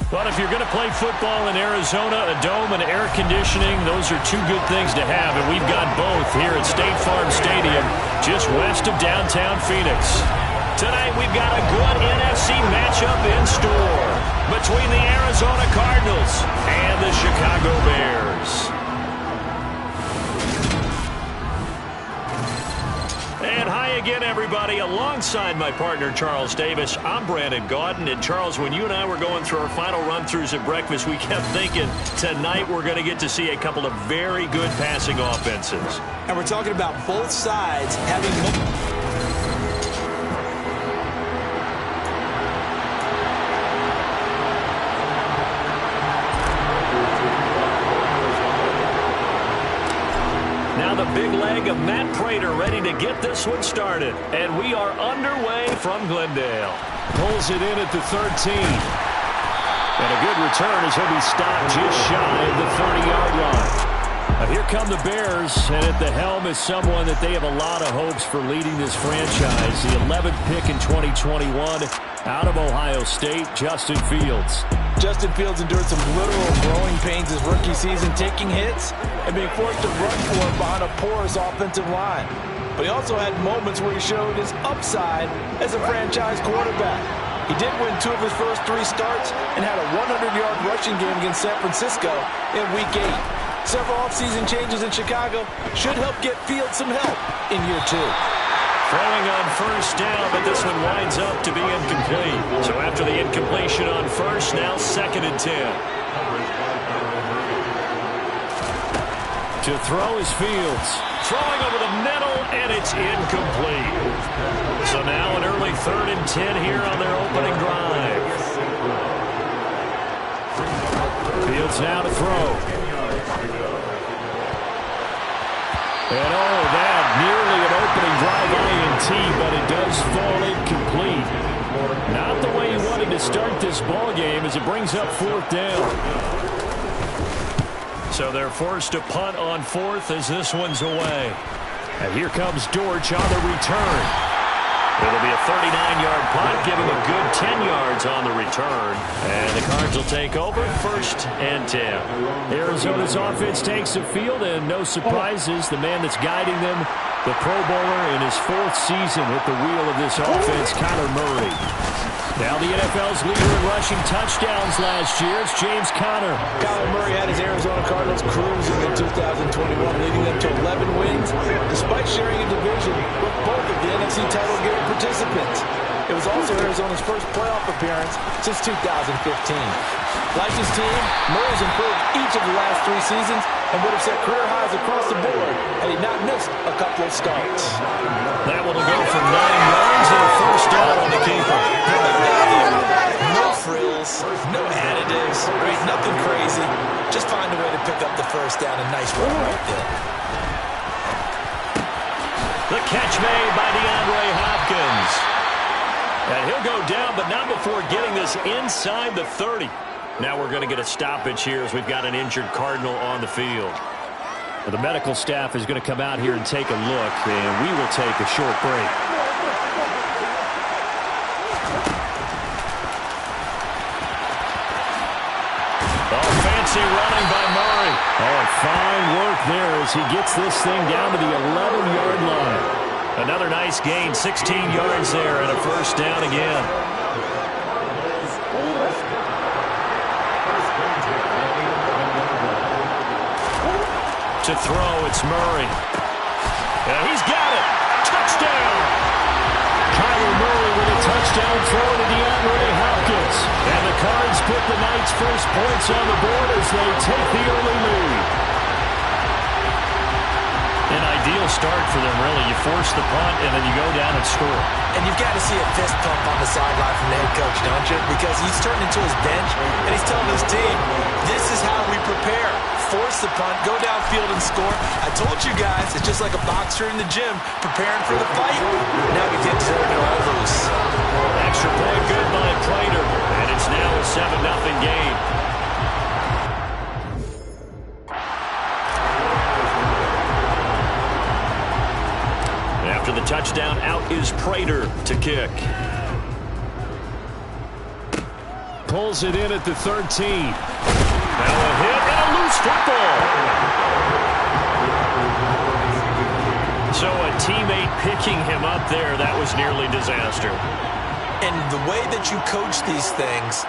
But if you're going to play football in Arizona, a dome and air conditioning, those are two good things to have, and we've got both here at State Farm Stadium, just west of downtown Phoenix. Tonight we've got a good NFC matchup in store between the Arizona Cardinals and the Chicago Bears. And hi again, everybody. Alongside my partner, Charles Davis, I'm Brandon Gaudin. And, Charles, when you and I were going through our final run-throughs at breakfast, we kept thinking tonight we're going to get to see a couple of very good passing offenses. And we're talking about both sides having... Now the big leg of Matt Prater ready to get this one started. And we are underway from Glendale. Pulls it in at the 13. And a good return as he'll be stopped just shy of the 30-yard line. Now here come the Bears, and at the helm is someone that they have a lot of hopes for leading this franchise. The 11th pick in 2021 out of Ohio State, Justin Fields. Justin Fields endured some literal growing pains his rookie season, taking hits and being forced to run for it behind a porous offensive line. But he also had moments where he showed his upside as a franchise quarterback. He did win 2 of his first 3 starts and had a 100-yard rushing game against San Francisco in Week 8. Several offseason changes in Chicago should help get Fields some help in year 2. Throwing on first down, but this one winds up to be incomplete. So after the incompletion on first, now 2nd and 10. To throw is Fields. Throwing over the middle, and it's incomplete. So now an early 3rd and 10 here on their opening drive. Fields now to throw. And that nearly an opening drive INT, but it does fall incomplete. Not the way he wanted to start this ball game as it brings up 4th down. So they're forced to punt on 4th as this one's away. And here comes Dortch on the return. It'll be a 39-yard punt, give him a good 10 yards on the return. And the Cards will take over 1st and 10. Arizona's offense takes the field, and no surprises, the man that's guiding them, the Pro Bowler in his 4th season at the wheel of this offense, Kyler Murray. Now the NFL's leader in rushing touchdowns last year, it's James Conner. Kyler Murray had his Arizona Cardinals cruising in 2021, leading them to 11 wins, despite sharing a division with both of the NFC title game participants. It was also Arizona's first playoff appearance since 2015. Like his team, Murray's improved each of the last 3 seasons and would have set career highs across the board had he not missed a couple of starts. That one will go for 9 yards and a first down on the keeper. No frills, no additives, right? Nothing crazy. Just find a way to pick up the first down. A nice run right there. The catch made by DeAndre Hopkins. And he'll go down, but not before getting this inside the 30. Now we're going to get a stoppage here as we've got an injured Cardinal on the field. Well, the medical staff is going to come out here and take a look, and we will take a short break. Oh, fancy running by Murray. Oh, fine work there as he gets this thing down to the 11-yard line. Another nice gain, 16 yards there, and a first down again. To throw, it's Murray. And he's got it. Touchdown! Kyler Murray with a touchdown throw to DeAndre Hopkins. And the Cards put the night's first points on the board as they take the early lead. An ideal start for them, really. You force the punt, and then you go down and score. And you've got to see a fist pump on the sideline from the head coach, don't you? Because he's turned into his bench, and he's telling his team, this is how we prepare. Force the punt, go downfield and score. I told you guys, it's just like a boxer in the gym preparing for the fight. Now we get to turn it all loose. Extra point good by Prater, and it's now a 7-0 game. After the touchdown, out is Prater to kick. Pulls it in at the 13. Now a hit and a loose football. So a teammate picking him up there, that was nearly disaster. And the way that you coach these things,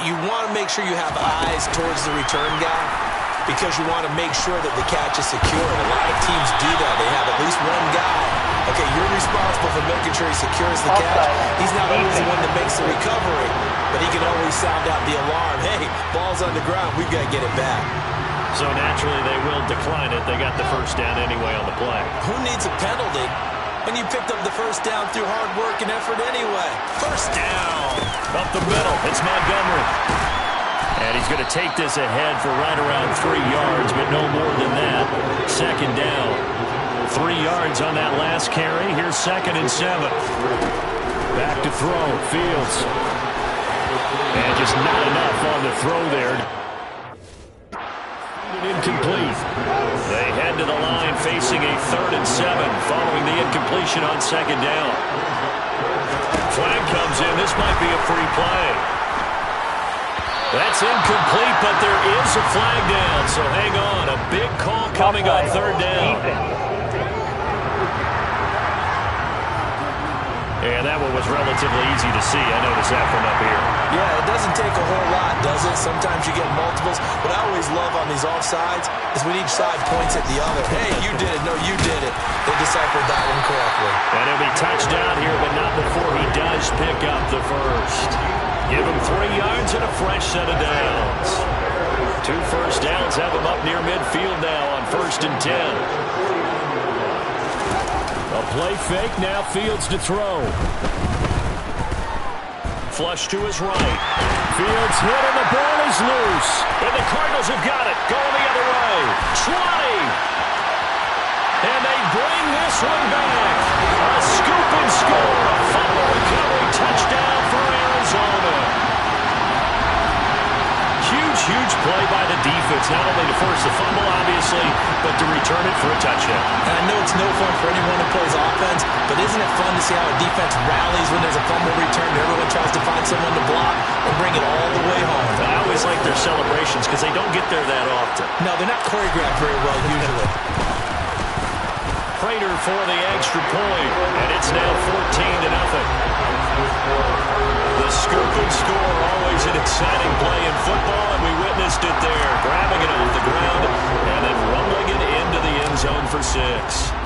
you want to make sure you have eyes towards the return guy because you want to make sure that the catch is secure. A lot of teams do that. They have at least one guy. Okay, you're responsible for making sure he secures the catch. He's not always the one that makes the recovery, but he can always sound out the alarm. Hey, ball's on the ground. We've got to get it back. So naturally they will decline it. They got the first down anyway on the play. Who needs a penalty when you picked up the first down through hard work and effort anyway? First down. Up the middle, it's Montgomery. And he's going to take this ahead for right around 3 yards, but no more than that. Second down. 3 yards on that last carry. Here's 2nd and 7. Back to throw, Fields. And just not enough on the throw there. Incomplete. They head to the line facing a 3rd and 7 following the incompletion on 2nd down. Flag comes in. This might be a free play. That's incomplete, but there is a flag down, so hang on. A big call coming on 3rd down. And that one was relatively easy to see. I noticed that from up here. Yeah, it doesn't take a whole lot, does it? Sometimes you get multiples. What I always love on these offsides is when each side points at the other. Hey, you did it. No, you did it. They deciphered that one correctly. And he'll be touchdown here, but not before he does pick up the first. Give him 3 yards and a fresh set of downs. 2 first downs have him up near midfield now on 1st and 10. A play fake, now Fields to throw. Flush to his right. Fields hit and the ball is loose. And the Cardinals have got it. Going the other way. 20. And they bring this one back. A scoop and score. A fumble recovery touchdown for Arizona. Huge play by the defense, not only to force the fumble, obviously, but to return it for a touchdown. And I know it's no fun for anyone who plays offense, but isn't it fun to see how a defense rallies when there's a fumble return? Everyone tries to find someone to block and bring it all the way home. I always like their celebrations because they don't get there that often. No, they're not choreographed very well usually. Prater for the extra point, and it's now 14-0. The scoop and score, always an exciting play in football, and we witnessed it there. Grabbing it off the ground and then rumbling it into the end zone for 6.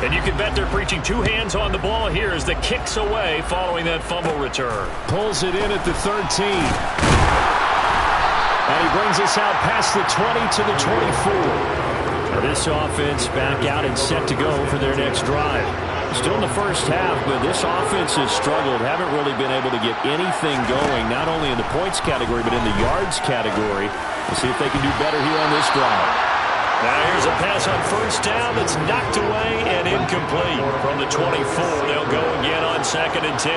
And you can bet they're preaching 2 hands on the ball here as the kick's away following that fumble return. Pulls it in at the 13. And he brings us out past the 20 to the 24. Now this offense back out and set to go for their next drive. Still in the first half, but this offense has struggled. Haven't really been able to get anything going, not only in the points category, but in the yards category. We'll see if they can do better here on this drive. Now here's a pass on first down that's knocked away and incomplete. From the 24, they'll go again on 2nd and 10.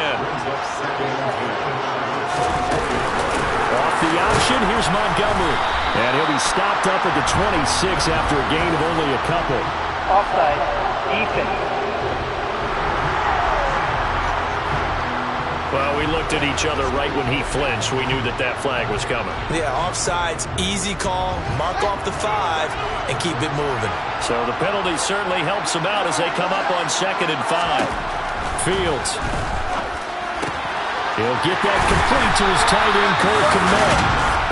Off the option, here's Montgomery. And he'll be stopped up at the 26 after a gain of only a couple. Offside, defense. Well, we looked at each other right when he flinched. We knew that that flag was coming. Yeah, offsides, easy call, mark off the 5, and keep it moving. So the penalty certainly helps him out as they come up on 2nd and 5. Fields. He'll get that complete to his tight end, Cole Kmet.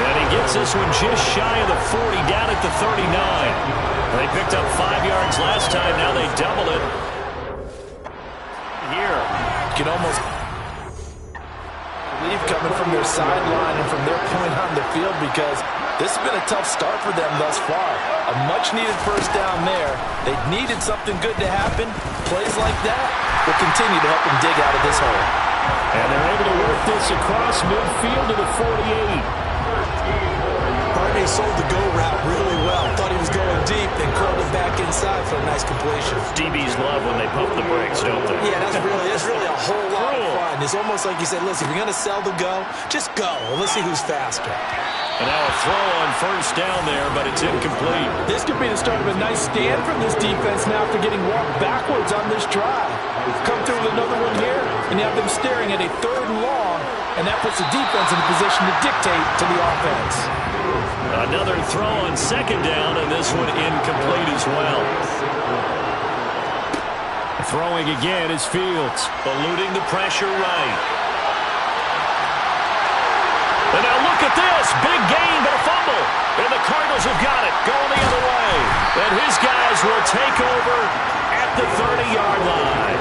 And he gets this one just shy of the 40, down at the 39. They picked up 5 yards last time. Now they double it. Here. You can almost believe coming from their sideline and from their point on the field because this has been a tough start for them thus far. A much-needed first down there. They needed something good to happen. Plays like that will continue to help them dig out of this hole. And they're able to work this across midfield to the 48. Barney sold the go route really well. Thought he was going deep, then curled it back inside for a nice completion. DBs love when they pump the brakes, don't they? Yeah, that's really a whole lot of fun. It's almost like you said, listen, if you're going to sell the go, just go. Well, let's see who's faster. And now a throw on first down there, but it's incomplete. This could be the start of a nice stand from this defense now after getting walked backwards on this drive. Come through with another one here, and you have them staring at a 3rd and long and that puts the defense in a position to dictate to the offense. Another throw on second down, and this one incomplete as well. Throwing again is Fields, eluding the pressure right. And now look at this. Big gain, but a fumble. And the Cardinals have got it, going the other way. And his guys will take over at the 30-yard line.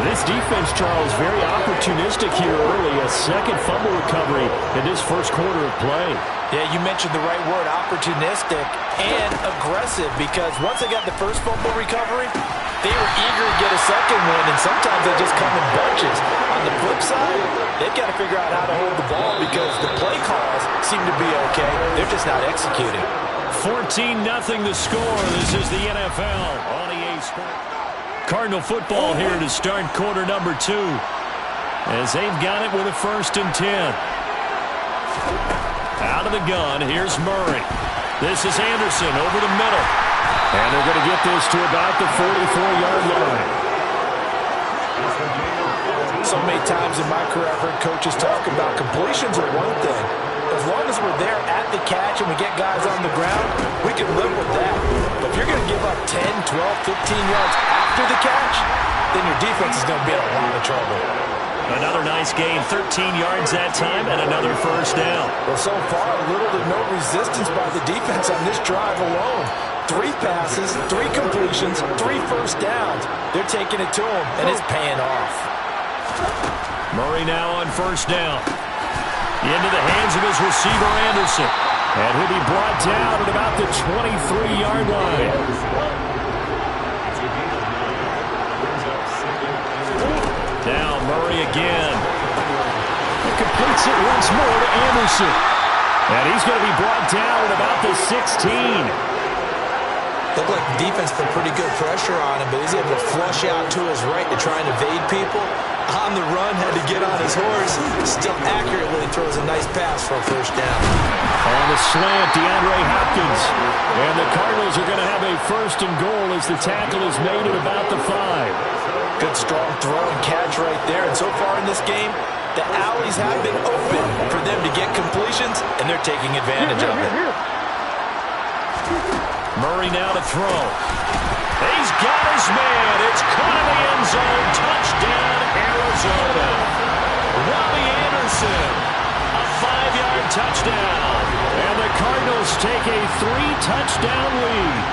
This defense, Charles, very opportunistic here early. A second fumble recovery in this first quarter of play. Yeah, you mentioned the right word, opportunistic and aggressive, because once they got the first fumble recovery, they were eager to get a second one, and sometimes they just come in bunches. On the flip side, they've got to figure out how to hold the ball because the play calls seem to be okay. They're just not executing. 14-0 the score. This is the NFL on EA Sports. Cardinal football here to start quarter number 2, as they've got it with a 1st and 10. Out of the gun, here's Murray. This is Anderson over the middle. And they're going to get this to about the 44-yard line. So many times in my career I've heard coaches talk about completions are one thing. As long as we're there at the catch and we get guys on the ground, we can live with that. But if you're going to give up 10, 12, 15 yards after the catch, then your defense is going to be in a lot of trouble. Another nice gain, 13 yards that time, and another first down. Well, so far, little to no resistance by the defense on this drive alone. 3 passes, 3 completions, 3 first downs. They're taking it to him, and it's paying off. Murray now on first down. Into the hands of his receiver, Anderson. And he'll be brought down at about the 23-yard line. Now Murray again. He completes it once more to Anderson. And he's going to be brought down at about the 16. Looked like the defense put pretty good pressure on him, but he's able to flush out to his right to try and evade people. On the run, had to get on his horse. Still accurately throws a nice pass for a first down. On the slant, DeAndre Hopkins. And the Cardinals are going to have a 1st and goal as the tackle is made at about the 5. Good strong throw and catch right there. And so far in this game, the alleys have been open for them to get completions, and they're taking advantage of it. Murray now to throw. He's got his man. It's caught in the end zone. Touchdown, Arizona. Robbie Anderson, a 5-yard touchdown. And the Cardinals take a 3-touchdown lead.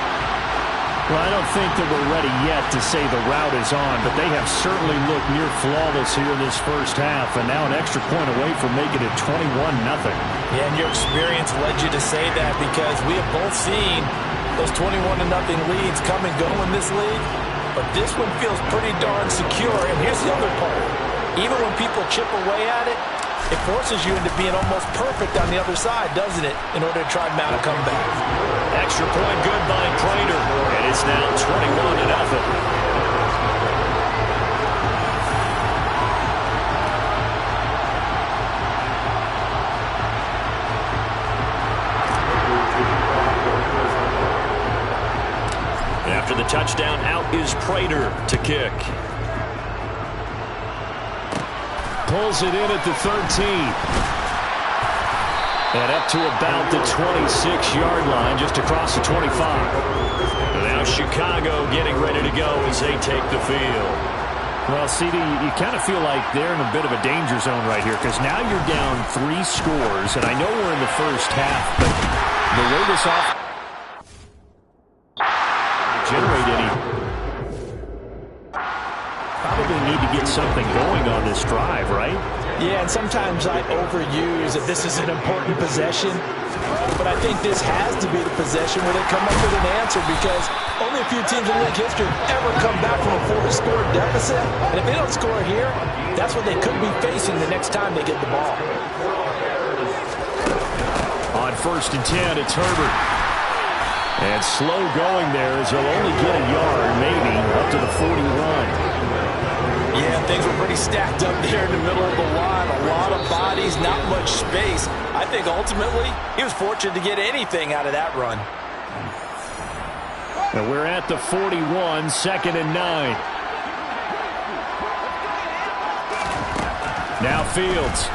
Well, I don't think that we're ready yet to say the route is on, but they have certainly looked near flawless here in this first half, and now an extra point away from making it 21-0. Yeah, and your experience led you to say that, because we have both seen those 21-0 leads come and go in this league, but this one feels pretty darn secure. And here's the other part. Even when people chip away at it, it forces you into being almost perfect on the other side, doesn't it, in order to try and mount a comeback. Extra point good by Prater, and it's now 21-0. After the touchdown, out is Prater to kick. Pulls it in at the 13. And up to about the 26-yard line, just across the 25. Now Chicago getting ready to go as they take the field. Well, CD, you kind of feel like they're in a bit of a danger zone right here, because now you're down 3 scores, and I know we're in the first half, but the way this offense generate any, probably need to get something going on this drive, right? Yeah, and sometimes I overuse that this is an important possession, but I think this has to be the possession where they come up with an answer, because only a few teams in league history ever come back from a 4-score deficit, and if they don't score here, that's what they could be facing the next time they get the ball. On 1st and 10, it's Herbert. And slow going there as he'll only get a yard, maybe, up to the 41. Yeah, things were pretty stacked up there in the middle of the line. A lot of bodies, not much space. I think ultimately he was fortunate to get anything out of that run. And we're at the 41, 2nd and 9. Now Fields.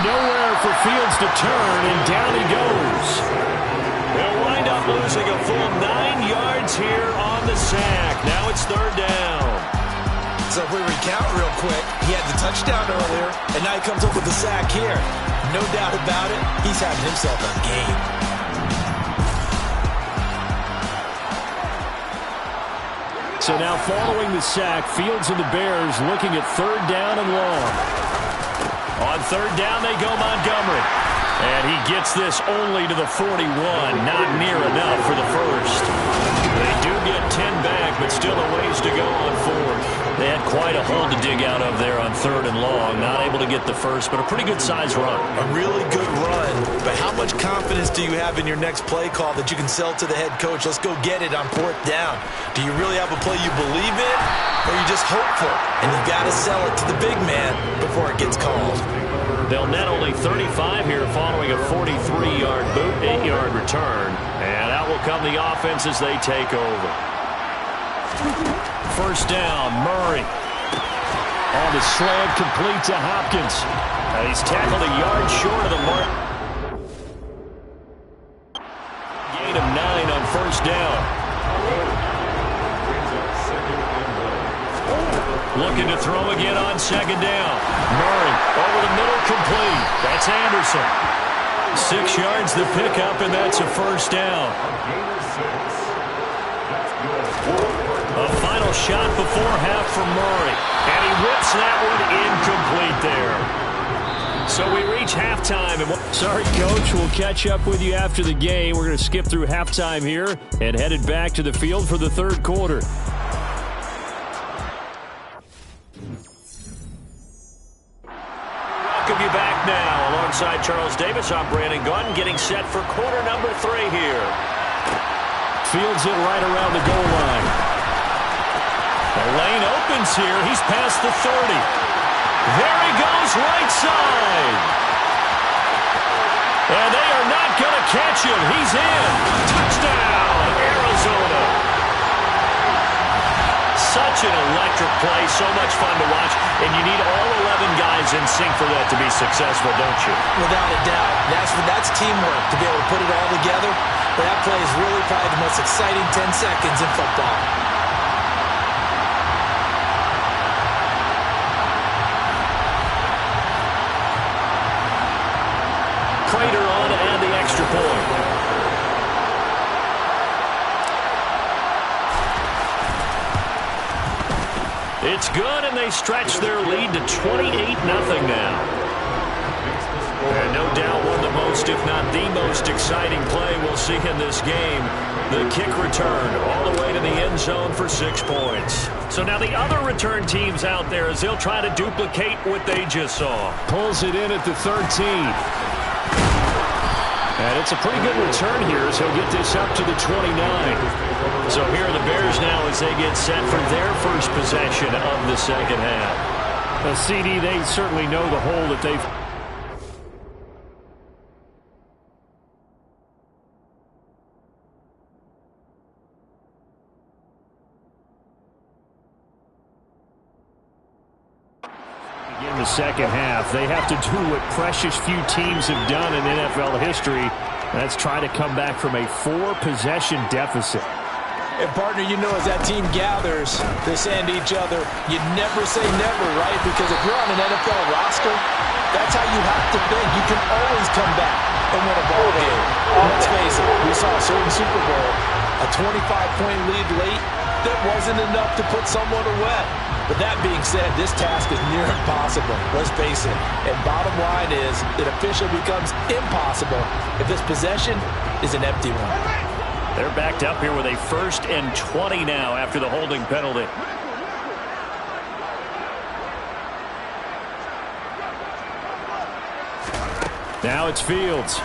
Nowhere for Fields to turn, and down he goes. They'll wind up losing a full 9 yards here on the sack. Now it's third down. So if we recount real quick, he had the touchdown earlier, and now he comes up with the sack here. No doubt about it, he's having himself a game. So now following the sack, Fields and the Bears looking at third down and long. On third down, they go Montgomery. And he gets this only to the 41. Not near enough for the first. They do get 10 back, but still a ways to go on fourth. They had quite a hole to dig out of there on third and long. Not able to get the first, but a pretty good-sized run. A really good run, but how much confidence do you have in your next play call that you can sell to the head coach? Let's go get it on fourth down. Do you really have a play you believe in, or are you just hopeful? And you've got to sell it to the big man before it gets called. They'll net only 35 here following a 43-yard boot, 8-yard return. And out will come the offense as they take over. First down, Murray. On the slant, complete to Hopkins. He's tackled a yard short of the mark. Gain of 9 on first down. Looking to throw again on second down. Murray over the middle, complete. That's Anderson. 6 yards the pickup, and that's a first down. A final shot before half from Murray. And he whips that one incomplete there. So we reach halftime. And sorry, Coach. We'll catch up with you after the game. We're going to skip through halftime here and headed back to the field for the third quarter. Welcome you back now. Alongside Charles Davis, I'm Brandon Gaudin, getting set for quarter number 3 here. Fields it right around the goal line. The lane opens here. He's past the 30. There he goes, right side. And they are not going to catch him. He's in. Touchdown, Arizona. Such an electric play, so much fun to watch, and you need all 11 guys in sync for that to be successful, don't you? Without a doubt. That's teamwork to be able to put it all together. But that play is really probably the most exciting 10 seconds in football. Crater on to add the extra point. It's good, and they stretch their lead to 28-0 now. And no doubt one of the most, if not the most exciting play we'll see in this game. The kick return all the way to the end zone for 6 points. So now the other return teams out there as they'll try to duplicate what they just saw. Pulls it in at the 13. And it's a pretty good return here as he'll get this up to the 29. So here are the Bears now as they get set for their first possession of the second half. A CD, they certainly know the hole that they've... In the second half, they have to do what precious few teams have done in NFL history. That's try to come back from a 4-possession deficit. And, partner, you know as that team gathers to send each other, you never say never, right? Because if you're on an NFL roster, that's how you have to think. You can always come back and win a ball game. Let's face it, we saw a certain Super Bowl, a 25-point lead late that wasn't enough to put someone away. But that being said, this task is near impossible. Let's face it. And bottom line is, it officially becomes impossible if this possession is an empty one. They're backed up here with a 1st and 20 now after the holding penalty. Now it's Fields.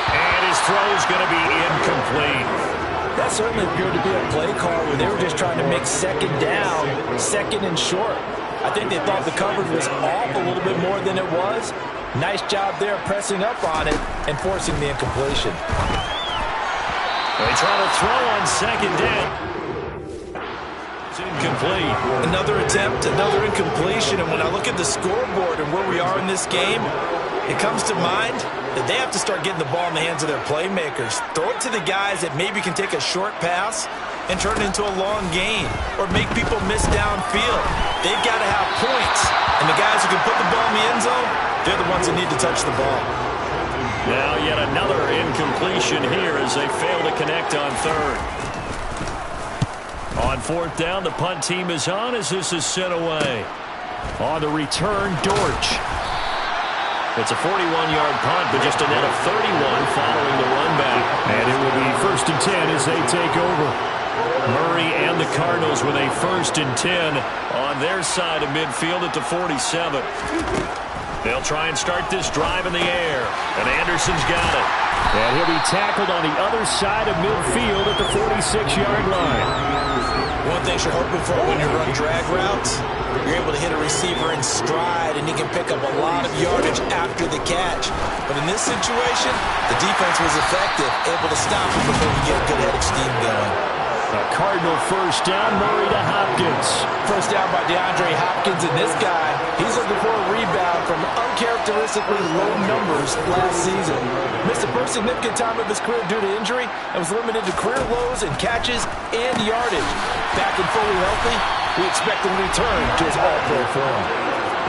And his throw is going to be incomplete. That certainly appeared to be a play call where they were just trying to make second down, second and short. I think they thought the coverage was off a little bit more than it was. Nice job there pressing up on it and forcing the incompletion. They try to throw on second down. Incomplete. Another attempt, another incompletion, and when I look at the scoreboard and where we are in this game, it comes to mind that they have to start getting the ball in the hands of their playmakers. Throw it to the guys that maybe can take a short pass and turn it into a long gain or make people miss downfield. They've got to have points, and the guys who can put the ball in the end zone, they're the ones that need to touch the ball. Now yet another incompletion here as they fail to connect on third. On fourth down, the punt team is on as this is sent away. On the return, Dortch. It's a 41-yard punt, but just a net of 31 following the run back. And it will be 1st and 10 as they take over. Murray and the Cardinals with a 1st and 10 on their side of midfield at the 47. They'll try and start this drive in the air, and Anderson's got it. And he'll be tackled on the other side of midfield at the 46-yard line. One thing you're hoping for when you run drag routes, you're able to hit a receiver in stride, and he can pick up a lot of yardage after the catch. But in this situation, the defense was effective, able to stop him before we get a good head of steam going. A Cardinal 1st down, Murray to Hopkins. 1st down by DeAndre Hopkins, and this guy, he's looking for a rebound from uncharacteristically low numbers last season. Missed the first significant time of his career due to injury and was limited to career lows in catches and yardage. Back and fully healthy, we expect him to return to his all-pro form.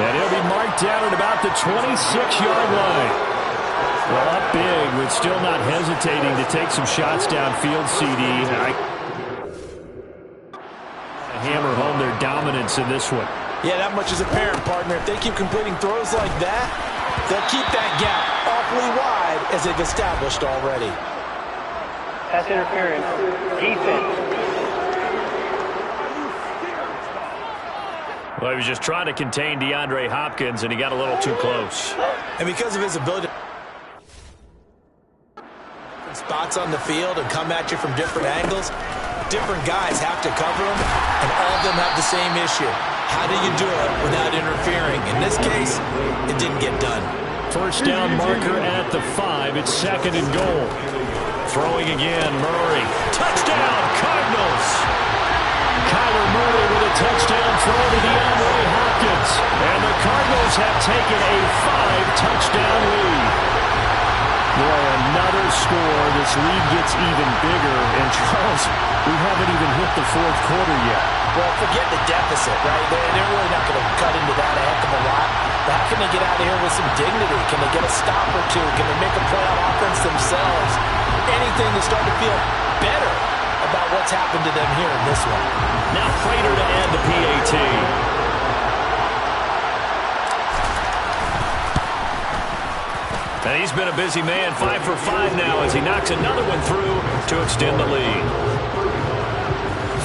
And he'll be marked down at about the 26-yard line. Well, up big with still not hesitating to take some shots downfield, CD. Hammer home their dominance in this one. Yeah, that much is apparent, partner. If they keep completing throws like that, they'll keep that gap awfully wide as they've established already. Pass interference. Defense. Well, he was just trying to contain DeAndre Hopkins, and he got a little too close. And because of his ability to spots on the field and come at you from different angles, different guys have to cover them, and all of them have the same issue. How do you do it without interfering? In this case, it didn't get done. 1st down marker at the 5. It's 2nd and goal. Throwing again, Murray. Touchdown, Cardinals! Kyler Murray with a touchdown throw to DeAndre Hopkins. And the Cardinals have taken a 5-touchdown lead. Boy, another score. This lead gets even bigger. And Charles, we haven't even hit the 4th quarter yet. Well, forget the deficit, right? They're really not going to cut into that a heck of a lot. But how can they get out of here with some dignity? Can they get a stop or two? Can they make a play on offense themselves? Anything to start to feel better about what's happened to them here in this one. Now Prater to add the PAT. And he's been a busy man, 5 for 5 now as he knocks another one through to extend the lead.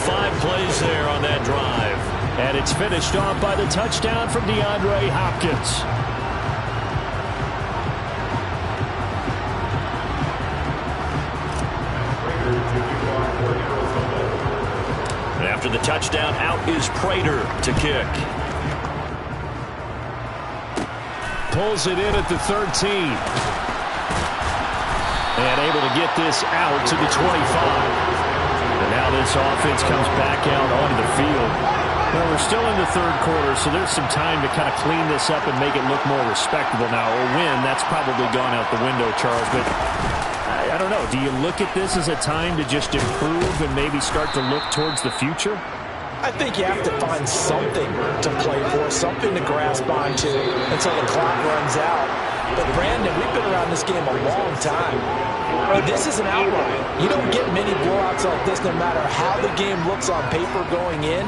5 plays there on that drive. And it's finished off by the touchdown from DeAndre Hopkins. And after the touchdown, out is Prater to kick. Pulls it in at the 13. And able to get this out to the 25. And now this offense comes back out onto the field. Well, we're still in the 3rd quarter, so there's some time to kind of clean this up and make it look more respectable now. A win, that's probably gone out the window, Charles. But I don't know. Do you look at this as a time to just improve and maybe start to look towards the future? I think you have to find something to play for, something to grasp onto until the clock runs out. But, Brandon, we've been around this game a long time. This is an outlier. You don't get many blowouts like this no matter how the game looks on paper going in.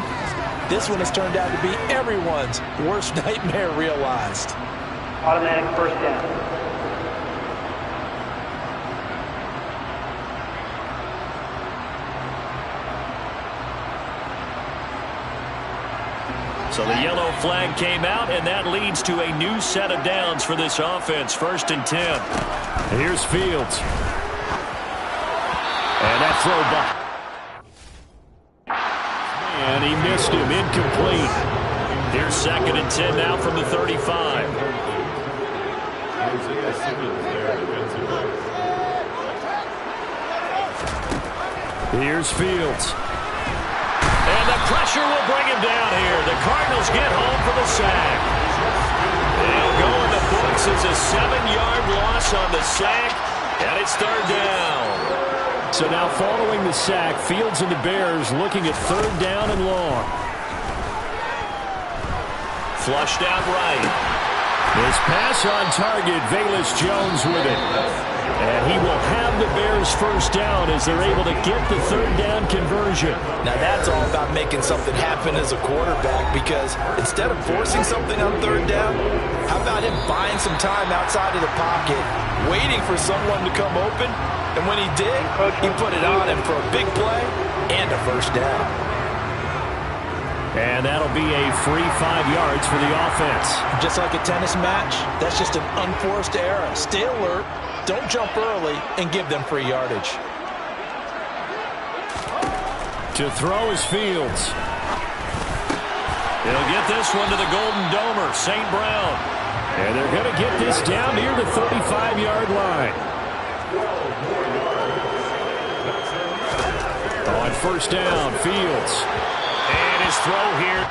This one has turned out to be everyone's worst nightmare realized. Automatic 1st down. So the yellow flag came out, and that leads to a new set of downs for this offense. 1st and 10. Here's Fields. And that throw back. And he missed him. Incomplete. Here's 2nd and 10 now from the 35. Here's Fields. And the Pressure will bring him down here. The Cardinals get home for the sack. They'll go in the books as a 7-yard loss on the sack, and it's third down. So now following the sack, Fields and the Bears looking at third down and long. Flushed out right. This pass on target, Velus Jones with it. And he will have the Bears first down as they're able to get the third down conversion. Now that's all about making something happen as a quarterback, because instead of forcing something on third down, how about him buying some time outside of the pocket, waiting for someone to come open, and when he did, he put it on him for a big play and a first down. And that'll be a free 5 yards for the offense. Just like a tennis match, that's just an unforced error. Stay alert, don't jump early, and give them free yardage. To throw is Fields. He'll get this one to the Golden Domer, St. Brown. And they're going to get this down near the 35-yard line. On first down, Fields. And his throw here.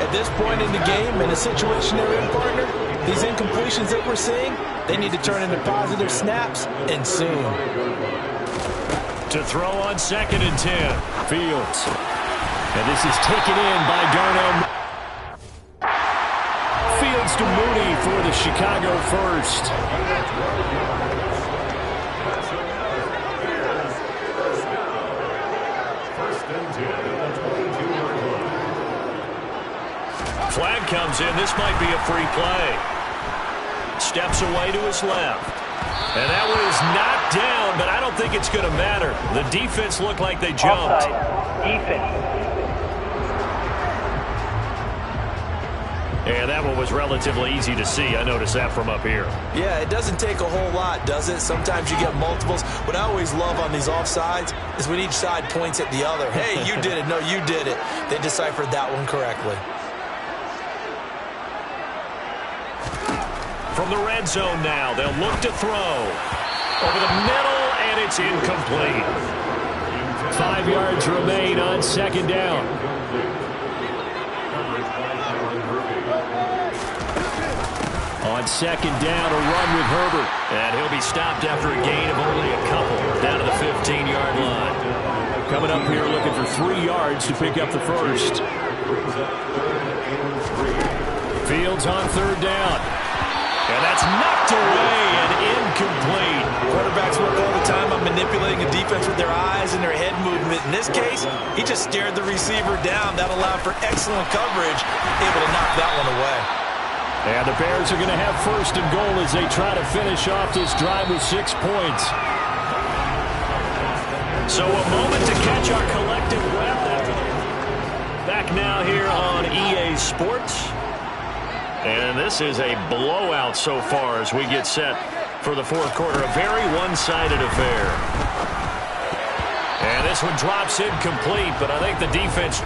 At this point in the game, in a situation they're in, partner, these incompletions that we're seeing, they need to turn into positive snaps, and soon. To throw on 2nd and 10. Fields. And this is taken in by Darnell. Fields to Mooney for the Chicago first. Flag comes in. This might be a free play. Steps away to his left. And that one is knocked down, but I don't think it's going to matter. The defense looked like they jumped. Offside. Defense. And that one was relatively easy to see. I noticed that from up here. Yeah, it doesn't take a whole lot, does it? Sometimes you get multiples. What I always love on these offsides is when each side points at the other. Hey, you did it. No, you did it. They deciphered that one correctly. From the red zone now, they'll look to throw. Over the middle, and it's incomplete. 5 yards remain on second down. On second down, a run with Herbert. And he'll be stopped after a gain of only a couple, down to the 15-yard line. Coming up here looking for 3 yards to pick up the first. Fields on third down. And that's knocked away and incomplete. Quarterbacks work all the time on manipulating a defense with their eyes and their head movement. In this case, he just stared the receiver down. That allowed for excellent coverage, able to knock that one away. And the Bears are going to have first and goal as they try to finish off this drive with 6 points. So a moment to catch our collective breath. Back now here on EA Sports. And this is a blowout so far as we get set for the fourth quarter. A very one-sided affair. And this one drops incomplete, but I think the defense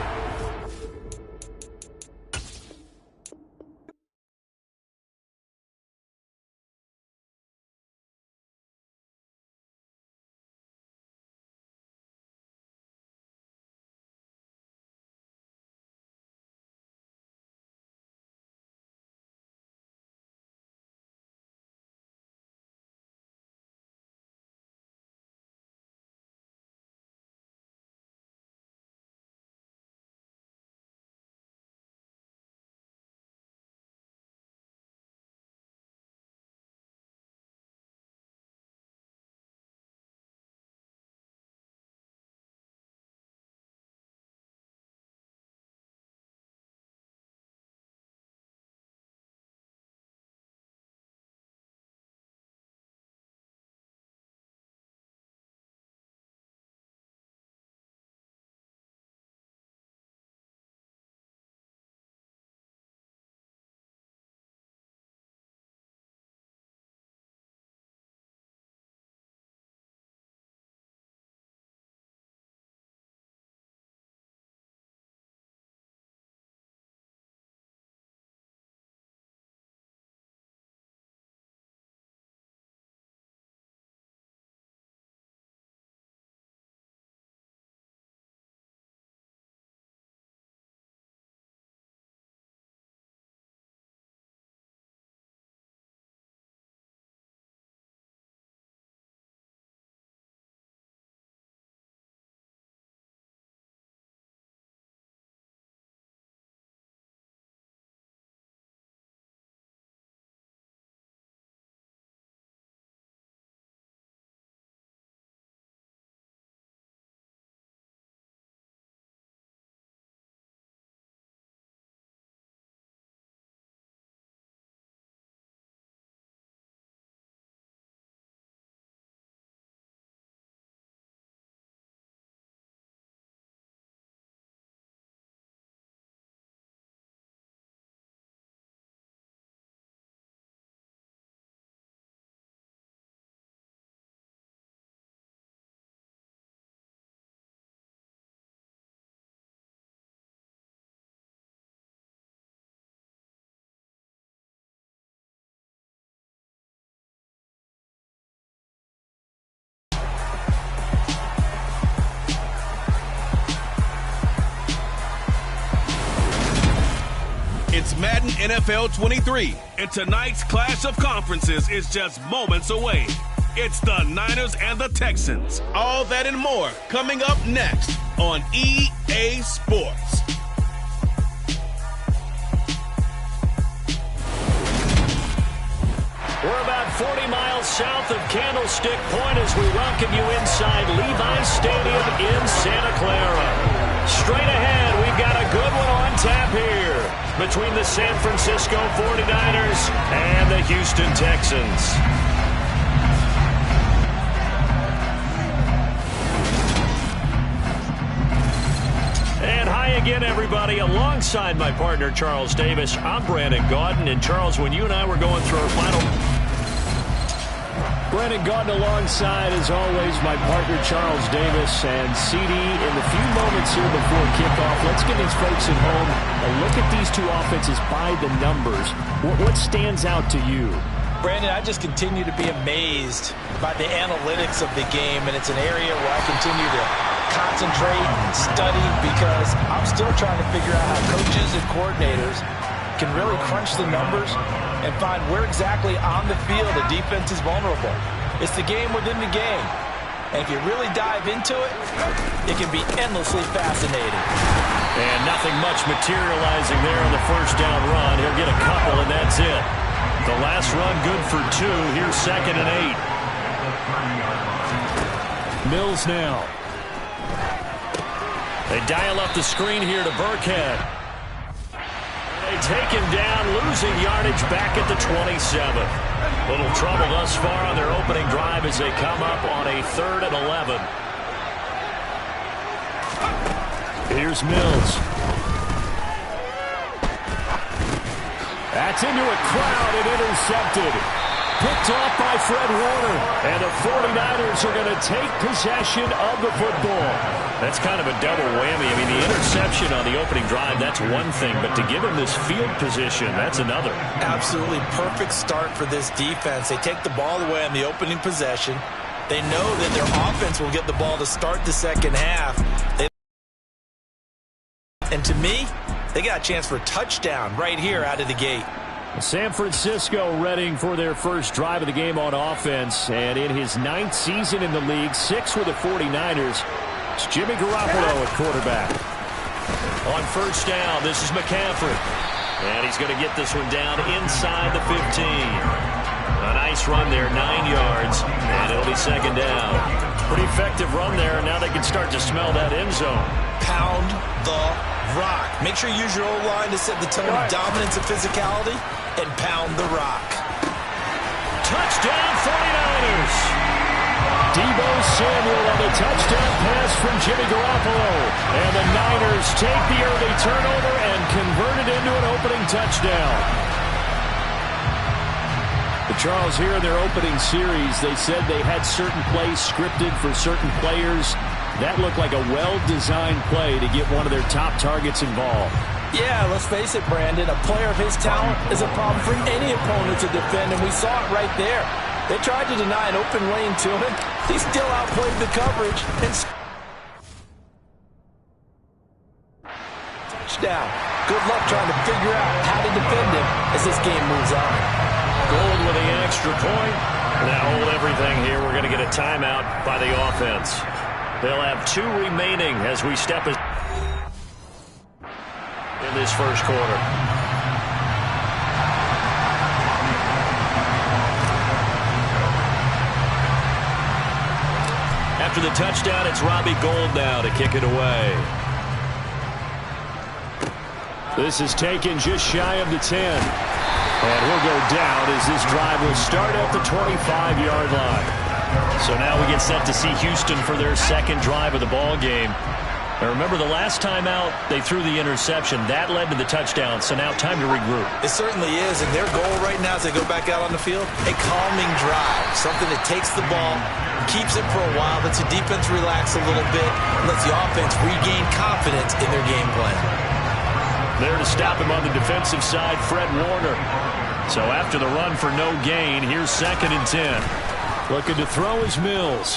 NFL 23, and tonight's clash of conferences is just moments away. It's the Niners and the Texans. All that and more coming up next on EA Sports. We're about 40 miles south of Candlestick Point as we welcome you inside Levi's Stadium in Santa Clara. Straight ahead, we've got a good one on tap here between the San Francisco 49ers and the Houston Texans. And hi again, everybody. Alongside my partner, Charles Davis, I'm Brandon Gaudin. And Charles, when you and I were going through our final... Brandon Gaudin alongside, as always, my partner, Charles Davis. And CD, in the few moments here before kickoff, let's give these folks at home a look at these two offenses by the numbers. What stands out to you? Brandon, I just continue to be amazed by the analytics of the game, and it's an area where I continue to concentrate and study because I'm still trying to figure out how coaches and coordinators can really crunch the numbers and find where exactly on the field a defense is vulnerable. It's the game within the game. And if you really dive into it, it can be endlessly fascinating. And nothing much materializing there on the first down run. He'll get a couple, and that's it. The last run good for 2. Here's 2nd and 8. Mills now. They dial up the screen here to Burkhead. They take him down, losing yardage back at the 27. Little trouble thus far on their opening drive as they come up on a 3rd and 11. Here's Mills. That's into a crowd and intercepted. Picked off by Fred Warner. And the 49ers are going to take possession of the football. That's kind of a double whammy. I mean, the interception on the opening drive, that's one thing. But to give him this field position, that's another. Absolutely perfect start for this defense. They take the ball away on the opening possession. They know that their offense will get the ball to start the second half. And to me, they got a chance for a touchdown right here out of the gate. San Francisco readying for their first drive of the game on offense. And in his 9th season in the league, 6 with the 49ers, it's Jimmy Garoppolo at quarterback. On first down, this is McCaffrey. And he's going to get this one down inside the 15. A nice run there, 9 yards. And it'll be 2nd down. Pretty effective run there, and now they can start to smell that end zone. Pound the rock. Make sure you use your O-line to set the tone of dominance and physicality, and pound the rock. Touchdown 49ers. Deebo Samuel on the touchdown pass from Jimmy Garoppolo. And the Niners take the early turnover and convert it into an opening touchdown. But Charles, here in their opening series, they said they had certain plays scripted for certain players. That looked like a well-designed play to get one of their top targets involved. Yeah, let's face it, Brandon. A player of his talent is a problem for any opponent to defend, and we saw it right there. They tried to deny an open lane to him. He still outplayed the coverage and touchdown. Good luck trying to figure out how to defend him as this game moves on. Gold with the extra point. Now hold everything here. We're going to get a timeout by the offense. They'll have 2 remaining as we step in this first quarter. After the touchdown, it's Robbie Gould now to kick it away. This is taken just shy of the 10. And he'll go down as this drive will start at the 25-yard line. So now we get set to see Houston for their second drive of the ball game. Now remember, the last time out, they threw the interception. That led to the touchdown, so now time to regroup. It certainly is, and their goal right now as they go back out on the field, a calming drive, something that takes the ball, keeps it for a while, lets the defense relax a little bit, and lets the offense regain confidence in their game plan. There to stop him on the defensive side, Fred Warner. So after the run for no gain, here's 2nd and 10. Looking to throw is Mills.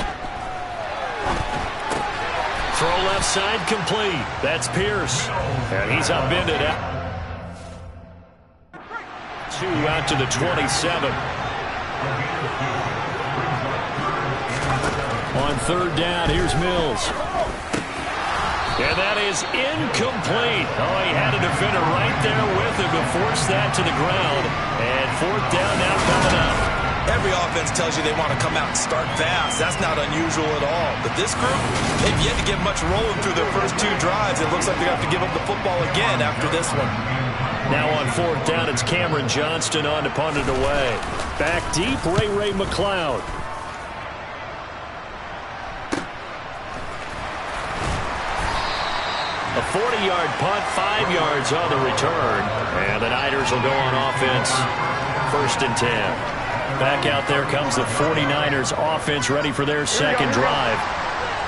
Throw left side complete. That's Pierce. And he's upended out. 2 out to the 27. On third down, here's Mills. And that is incomplete. Oh, he had a defender right there with him to force that to the ground. And fourth down now coming up. Every offense tells you they want to come out and start fast. That's not unusual at all. But this group, they've yet to get much rolling through their first 2 drives. It looks like they have to give up the football again after this one. Now on fourth down, it's Cameron Johnston on to punt it away. Back deep, Ray McLeod. A 40-yard punt, 5 yards on the return. And the Niners will go on offense, 1st and 10. Back out there comes the 49ers offense ready for their second drive.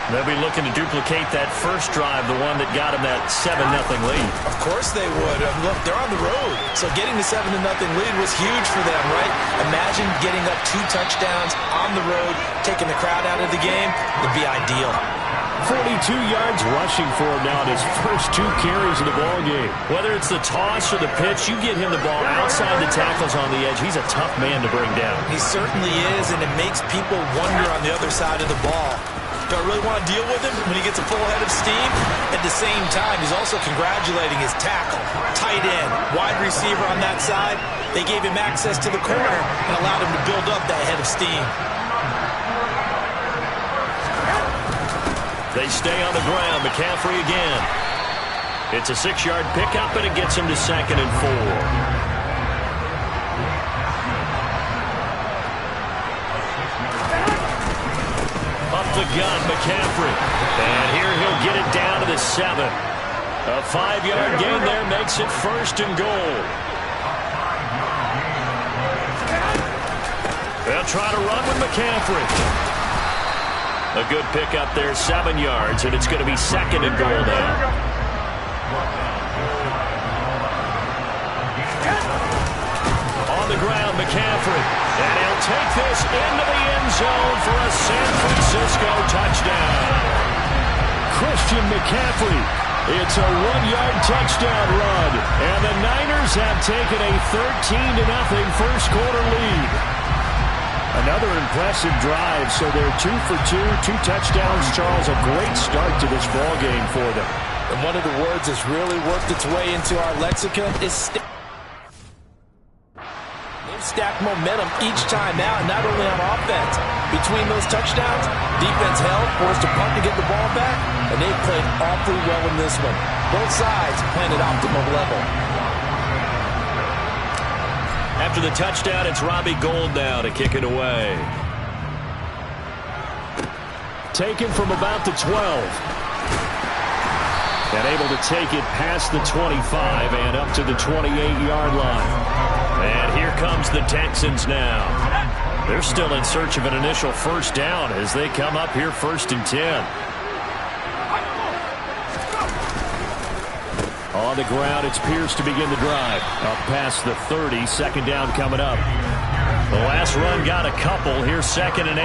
They'll be looking to duplicate that first drive, the one that got them that 7-0 lead. Of course they would. Look, they're on the road. So getting the 7-0 lead was huge for them, right? Imagine getting up 2 touchdowns on the road, taking the crowd out of the game. It'd be ideal. 42 yards rushing for him now in his first 2 carries of the ball game. Whether it's the toss or the pitch, you get him the ball outside the tackles on the edge. He's a tough man to bring down. He certainly is, and it makes people wonder on the other side of the ball. Do I really want to deal with him when he gets a full head of steam? At the same time, he's also congratulating his tackle, tight end, wide receiver on that side. They gave him access to the corner and allowed him to build up that head of steam. They stay on the ground. McCaffrey again. It's a 6-yard pickup, and it gets him to 2nd and 4. The gun, McCaffrey. And here he'll get it down to the 7. A 5-yard gain there makes it 1st and goal. They'll try to run with McCaffrey. A good pickup there, 7 yards, and it's going to be 2nd and goal now. On the ground, McCaffrey. And he'll take this into the end zone for a San Francisco touchdown. Christian McCaffrey. It's a 1-yard touchdown run. And the Niners have taken a 13-0 first quarter lead. Another impressive drive, so they're 2 for 2, 2 touchdowns. Charles, a great start to this ball game for them. And one of the words that's really worked its way into our lexicon is stacked momentum each time out, not only on offense. Between those touchdowns, defense held, forced a punt to get the ball back, and they played awfully well in this one. Both sides playing at optimum level. After the touchdown, it's Robbie Gould now to kick it away. Taken from about the 12. And able to take it past the 25 and up to the 28-yard line. And here comes the Texans now. They're still in search of an initial first down as they come up here 1st and 10. On the ground, it's Pierce to begin the drive. Up past the 30, 2nd down coming up. The last run got a couple. Here's 2nd and 8.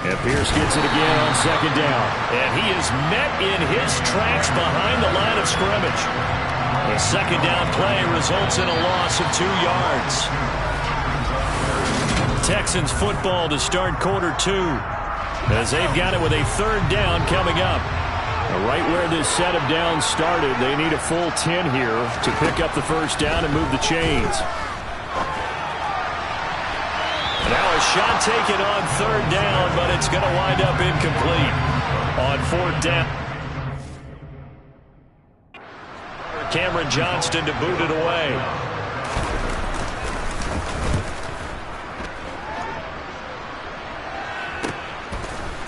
And Pierce gets it again on 2nd down. And he is met in his tracks behind the line of scrimmage. The 2nd down play results in a loss of 2 yards. Texans football to start quarter 2. As they've got it with a 3rd down coming up. Right where this set of downs started, they need a full 10 here to pick up the first down and move the chains. Now a shot taken on 3rd down, but it's going to wind up incomplete on 4th down. Cameron Johnston to boot it away.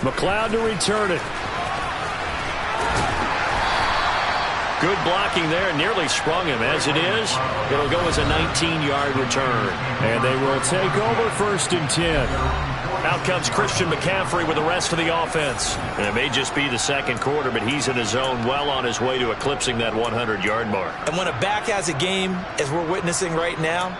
McLeod to return it. Good blocking there, nearly sprung him. As it is, it'll go as a 19-yard return. And they will take over 1st and 10. Out comes Christian McCaffrey with the rest of the offense. And it may just be the 2nd quarter, but he's in his zone, well on his way to eclipsing that 100-yard mark. And when a back has a game, as we're witnessing right now,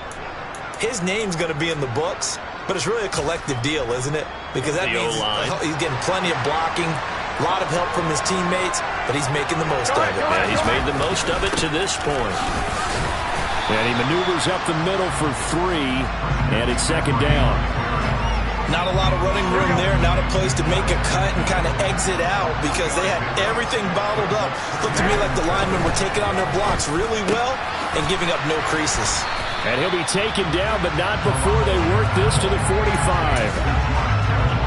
his name's going to be in the books. But it's really a collective deal, isn't it? Because that means he's getting plenty of blocking, A lot of help from his teammates, but he's making the most of it. Yeah, he's made the most of it to this point. And he maneuvers up the middle for 3, and it's second down. Not a lot of running room there, not a place to make a cut and kind of exit out because they had everything bottled up. Looked to me like the linemen were taking on their blocks really well and giving up no creases. And he'll be taken down, but not before they work this to the 45.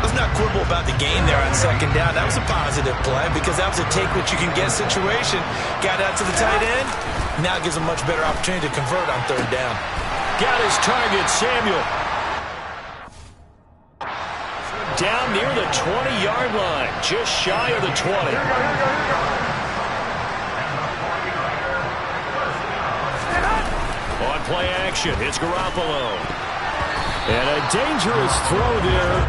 Let's not quibble about the gain there on second down. That was a positive play because that was a take-what-you-can-get situation. Got out to the tight end. Now it gives a much better opportunity to convert on third down. Got his target, Samuel. Down near the 20-yard line, just shy of the 20. On play action, it's Garoppolo. And a dangerous throw there.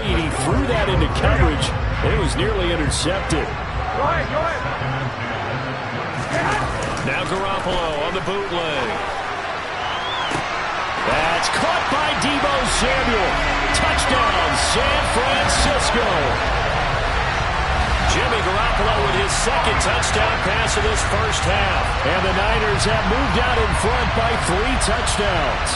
He threw that into coverage. It was nearly intercepted. Now Garoppolo on the bootleg. That's caught by Deebo Samuel. Touchdown, San Francisco. Jimmy Garoppolo with his second touchdown pass of this first half. And the Niners have moved out in front by 3 touchdowns.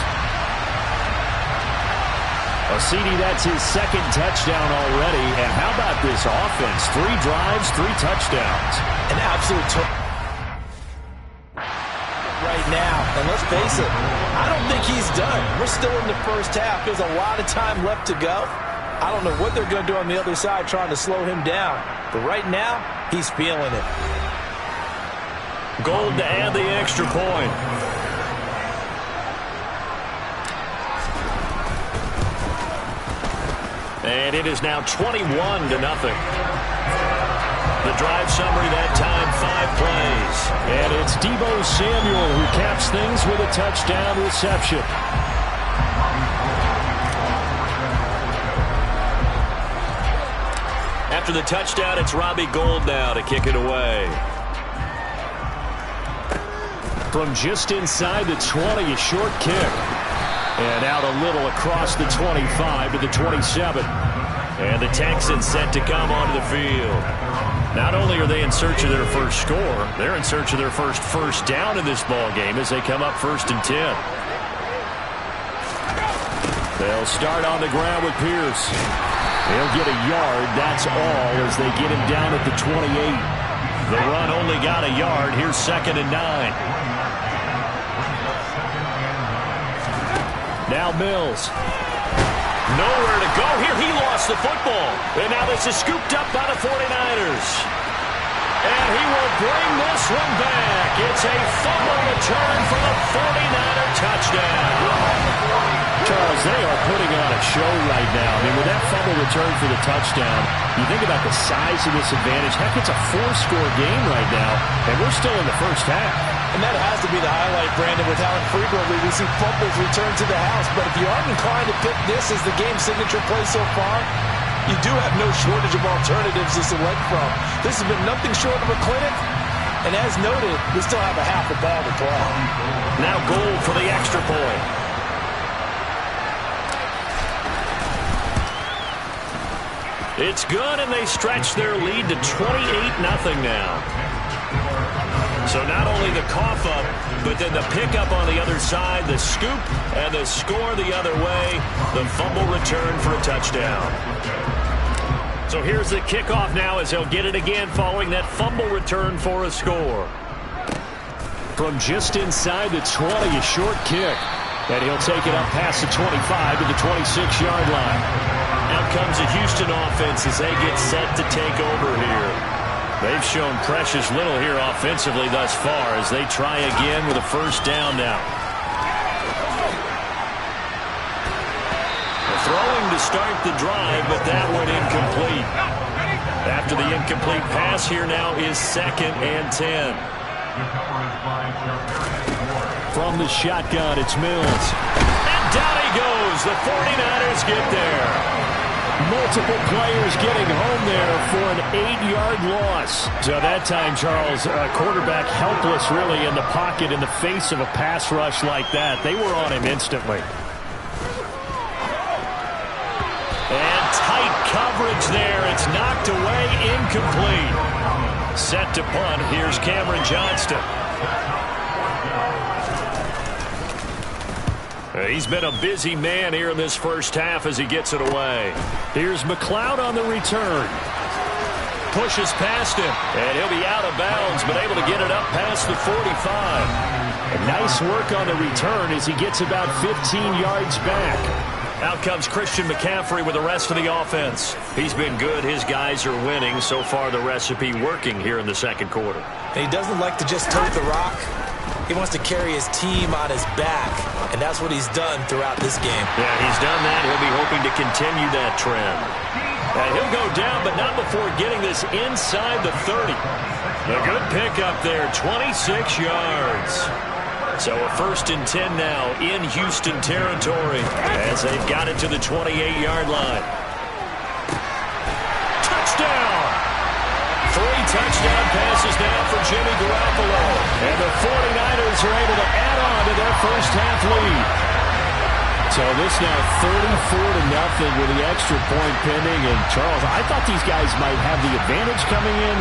CD, that's his second touchdown already. And how about this offense? 3 drives, 3 touchdowns. An absolute right now. And let's face it, I don't think he's done. We're still in the first half. There's a lot of time left to go. I don't know what they're going to do on the other side trying to slow him down. But right now, he's feeling it. Gold to add the extra point. And it is now 21-0. The drive summary that time, 5 plays. And it's Deebo Samuel who caps things with a touchdown reception. After the touchdown, it's Robbie Gould now to kick it away. From just inside the 20, a short kick. And out a little across the 25 to the 27. And the Texans set to come onto the field. Not only are they in search of their first score, they're in search of their first down in this ball game as they come up 1st and 10. They'll start on the ground with Pierce. They'll get a yard, that's all, as they get him down at the 28. The run only got a yard. Here's 2nd and 9. Now Mills. Nowhere to go here. He lost the football. And now this is scooped up by the 49ers. And he will bring this one back. It's a fumble return for the 49er touchdown. Charles, they are putting on a show right now. I mean, with that fumble return for the touchdown, you think about the size of this advantage. Heck, it's a 4-score game right now, and we're still in the first half. And that has to be the highlight, Brandon, with how infrequently we see fumbles return to the house. But if you aren't inclined to pick this as the game signature play so far, you do have no shortage of alternatives to select from. This has been nothing short of a clinic. And as noted, we still have a half a ball to play. Now Gould for the extra point. It's good, and they stretch their lead to 28-0 now. So not only the cough up, but then the pickup on the other side, the scoop, and the score the other way, the fumble return for a touchdown. So here's the kickoff now as he'll get it again following that fumble return for a score. From just inside the 20, a short kick. And he'll take it up past the 25 to the 26-yard line. Out comes the Houston offense as they get set to take over here. They've shown precious little here offensively thus far as they try again with a first down now. Throwing to start the drive, but that went incomplete. After the incomplete pass, here now is 2nd and 10. From the shotgun, it's Mills. And down he goes. The 49ers get there. Multiple players getting home there for an 8-yard loss. So that time, Charles, quarterback helpless really in the pocket in the face of a pass rush like that. They were on him instantly. And tight coverage there. It's knocked away, incomplete. Set to punt. Here's Cameron Johnston. He's been a busy man here in this first half as he gets it away. Here's McLeod on the return. Pushes past him, and he'll be out of bounds, but able to get it up past the 45. And nice work on the return as he gets about 15 yards back. Out comes Christian McCaffrey with the rest of the offense. He's been good. His guys are winning. So far, the recipe working here in the second quarter. And he doesn't like to just tote the rock. He wants to carry his team on his back, and that's what he's done throughout this game. Yeah, he's done that. He'll be hoping to continue that trend. And he'll go down, but not before getting this inside the 30. A good pickup there, 26 yards. So a 1st and 10 now in Houston territory as they've got it to the 28-yard line. Touchdown! 3 touchdown passes now for Jimmy Garoppolo. And the 49ers are able to add on to their first half lead. So this now 34-0 with the extra point pending. And Charles, I thought these guys might have the advantage coming in,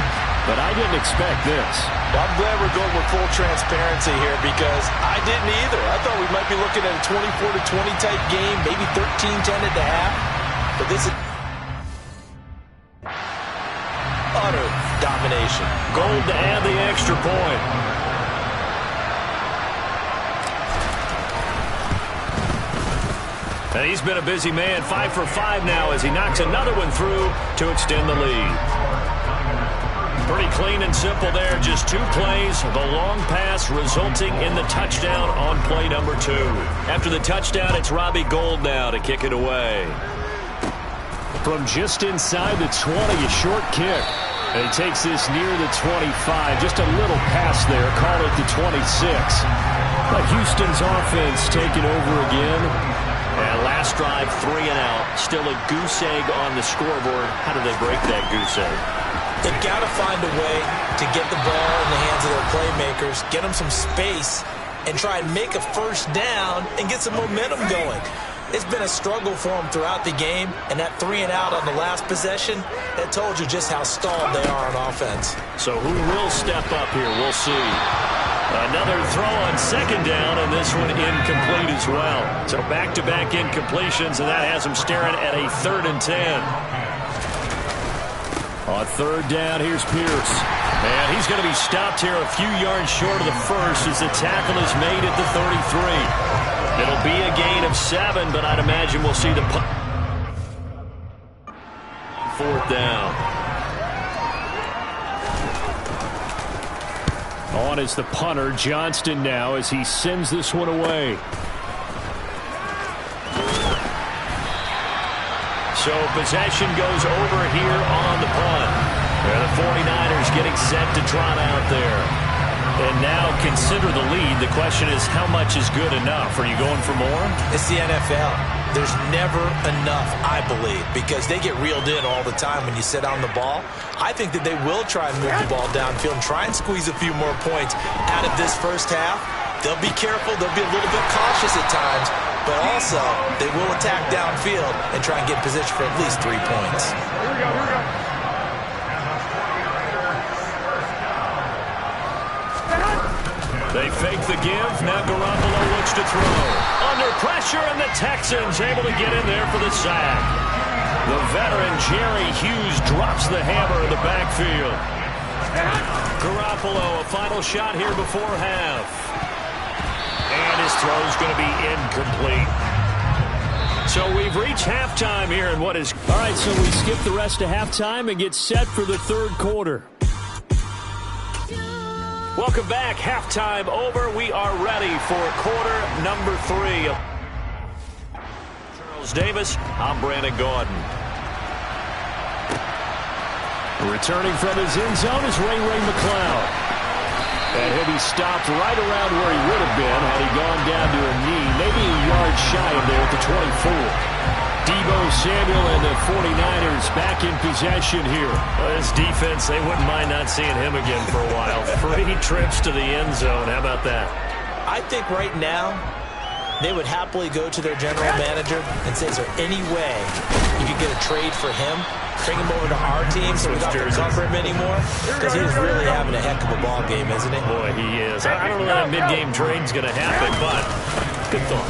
but I didn't expect this. Well, I'm glad we're going with full transparency here because I didn't either. I thought we might be looking at a 24-20 type game, maybe 13-10 at the half. But this is utter domination. Gold to add the extra point. And he's been a busy man, 5 for 5 now as he knocks another one through to extend the lead. Pretty clean and simple there, just 2 plays. The long pass resulting in the touchdown on play number 2. After the touchdown, it's Robbie Gould now to kick it away. From just inside the 20, a short kick. And he takes this near the 25. Just a little pass there, call it the 26. But Houston's offense taking over again. And last drive, 3 and out. Still a goose egg on the scoreboard. How do they break that goose egg? They've got to find a way to get the ball in the hands of their playmakers, get them some space, and try and make a first down and get some momentum going. It's been a struggle for them throughout the game, and that 3 and out on the last possession, that told you just how stalled they are on offense. So who will step up here? We'll see. Another throw on second down, and this one incomplete as well. So back-to-back incompletions, and that has him staring at a 3rd and 10. On 3rd down, here's Pierce. And he's going to be stopped here a few yards short of the first as the tackle is made at the 33. It'll be a gain of 7, but I'd imagine we'll see the punt. 4th down. On is the punter, Johnston now, as he sends this one away. So possession goes over here on the punt. And the 49ers getting set to trot out there. And now consider the lead. The question is, how much is good enough? Are you going for more? It's the NFL. There's never enough, I believe, because they get reeled in all the time when you sit on the ball. I think that they will try and move the ball downfield and try and squeeze a few more points out of this first half. They'll be careful. They'll be a little bit cautious at times, but also they will attack downfield and try and get in position for at least 3 points. Here we go. They fake the give. Now Garoppolo looks to throw. Under pressure, and the Texans able to get in there for the sack. The veteran Jerry Hughes drops the hammer in the backfield. Garoppolo, a final shot here before half. And his throw's going to be incomplete. So we've reached halftime here in what is... All right, so we skip the rest of halftime and get set for the 3rd quarter. Welcome back. Halftime over. We are ready for quarter number 3. Charles Davis, I'm Brandon Gordon. Returning from his end zone is Ray McLeod. And he'll be stopped right around where he would have been had he gone down to a knee, maybe a yard shy of there at the 24. Deebo Samuel and the 49ers back in possession here. This defense, they wouldn't mind not seeing him again for a while. 3 trips to the end zone. How about that? I think right now they would happily go to their general manager and say, is there any way you could get a trade for him? Bring him over to our team so we don't have to cover him anymore? Because he is really having a heck of a ball game, isn't he? Boy, he is. I don't know that mid-game trade's going to happen, but good thought.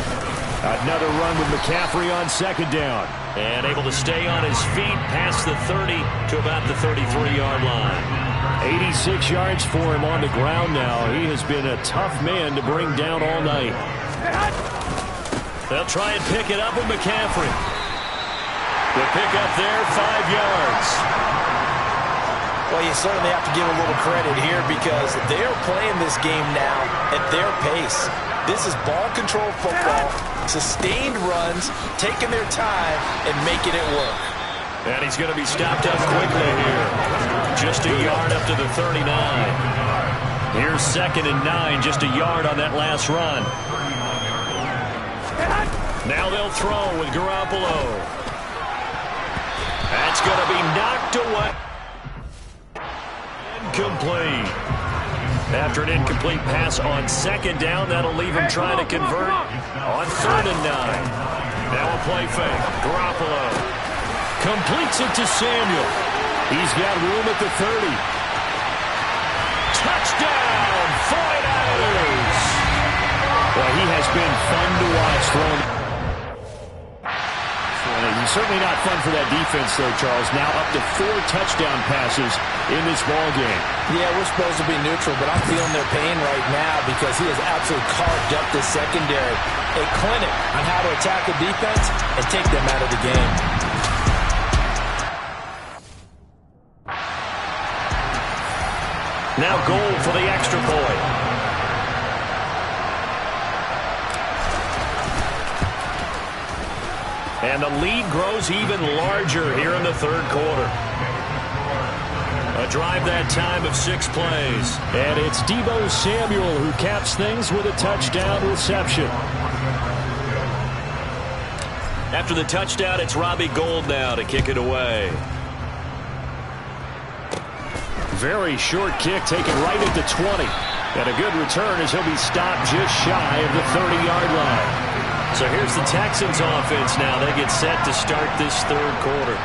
Another run with McCaffrey on second down. And able to stay on his feet past the 30 to about the 33-yard line. 86 yards for him on the ground now. He has been a tough man to bring down all night. They'll try and pick it up with McCaffrey. The pick up there, 5 yards. Well, you certainly have to give a little credit here because they're playing this game now at their pace. This is ball control football, sustained runs, taking their time and making it work. And he's going to be stopped up quickly here. Just a yard up to the 39. Here's 2nd and 9, just a yard on that last run. Now they'll throw with Garoppolo. That's going to be knocked away. Incomplete. After an incomplete pass on 2nd down, that'll leave him trying to convert on 3rd and 9. Now a play fake. Garoppolo completes it to Samuel. He's got room at the 30. Touchdown, 49ers! Well, he has been fun to watch throwing. He's certainly not fun for that defense, though, Charles. Now up to 4 touchdown passes in this ball game. Yeah, we're supposed to be neutral, but I'm feeling their pain right now because he has absolutely carved up the secondary. A clinic on how to attack the defense and take them out of the game. Now goal for the extra point. And the lead grows even larger here in the 3rd quarter. A drive that time of 6 plays. And it's Deebo Samuel who caps things with a touchdown reception. After the touchdown, it's Robbie Gould now to kick it away. Very short kick taken right at the 20. And a good return as he'll be stopped just shy of the 30-yard line. So here's the Texans offense now. They get set to start this 3rd quarter.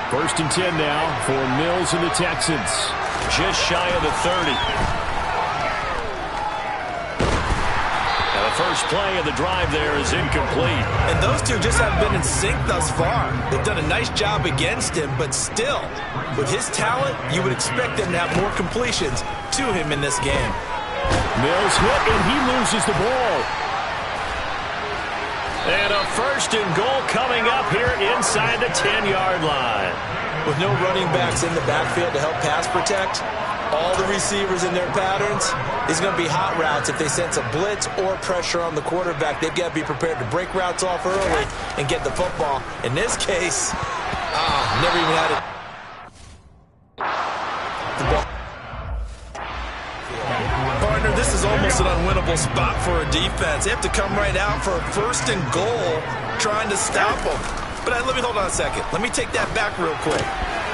1st and 10 now for Mills and the Texans. Just shy of the 30. Now the first play of the drive there is incomplete. And those two just haven't been in sync thus far. They've done a nice job against him, but still, with his talent, you would expect them to have more completions to him in this game. Mills hit, and he loses the ball. And a 1st and goal coming up here inside the 10-yard line. With no running backs in the backfield to help pass protect, all the receivers in their patterns, it's going to be hot routes if they sense a blitz or pressure on the quarterback. They've got to be prepared to break routes off early and get the football. In this case, never even had it. Partner, this is almost an unwinnable spot for a defense. They have to come right out for a 1st and goal trying to stop them. But let me hold on a second. Let me take that back real quick.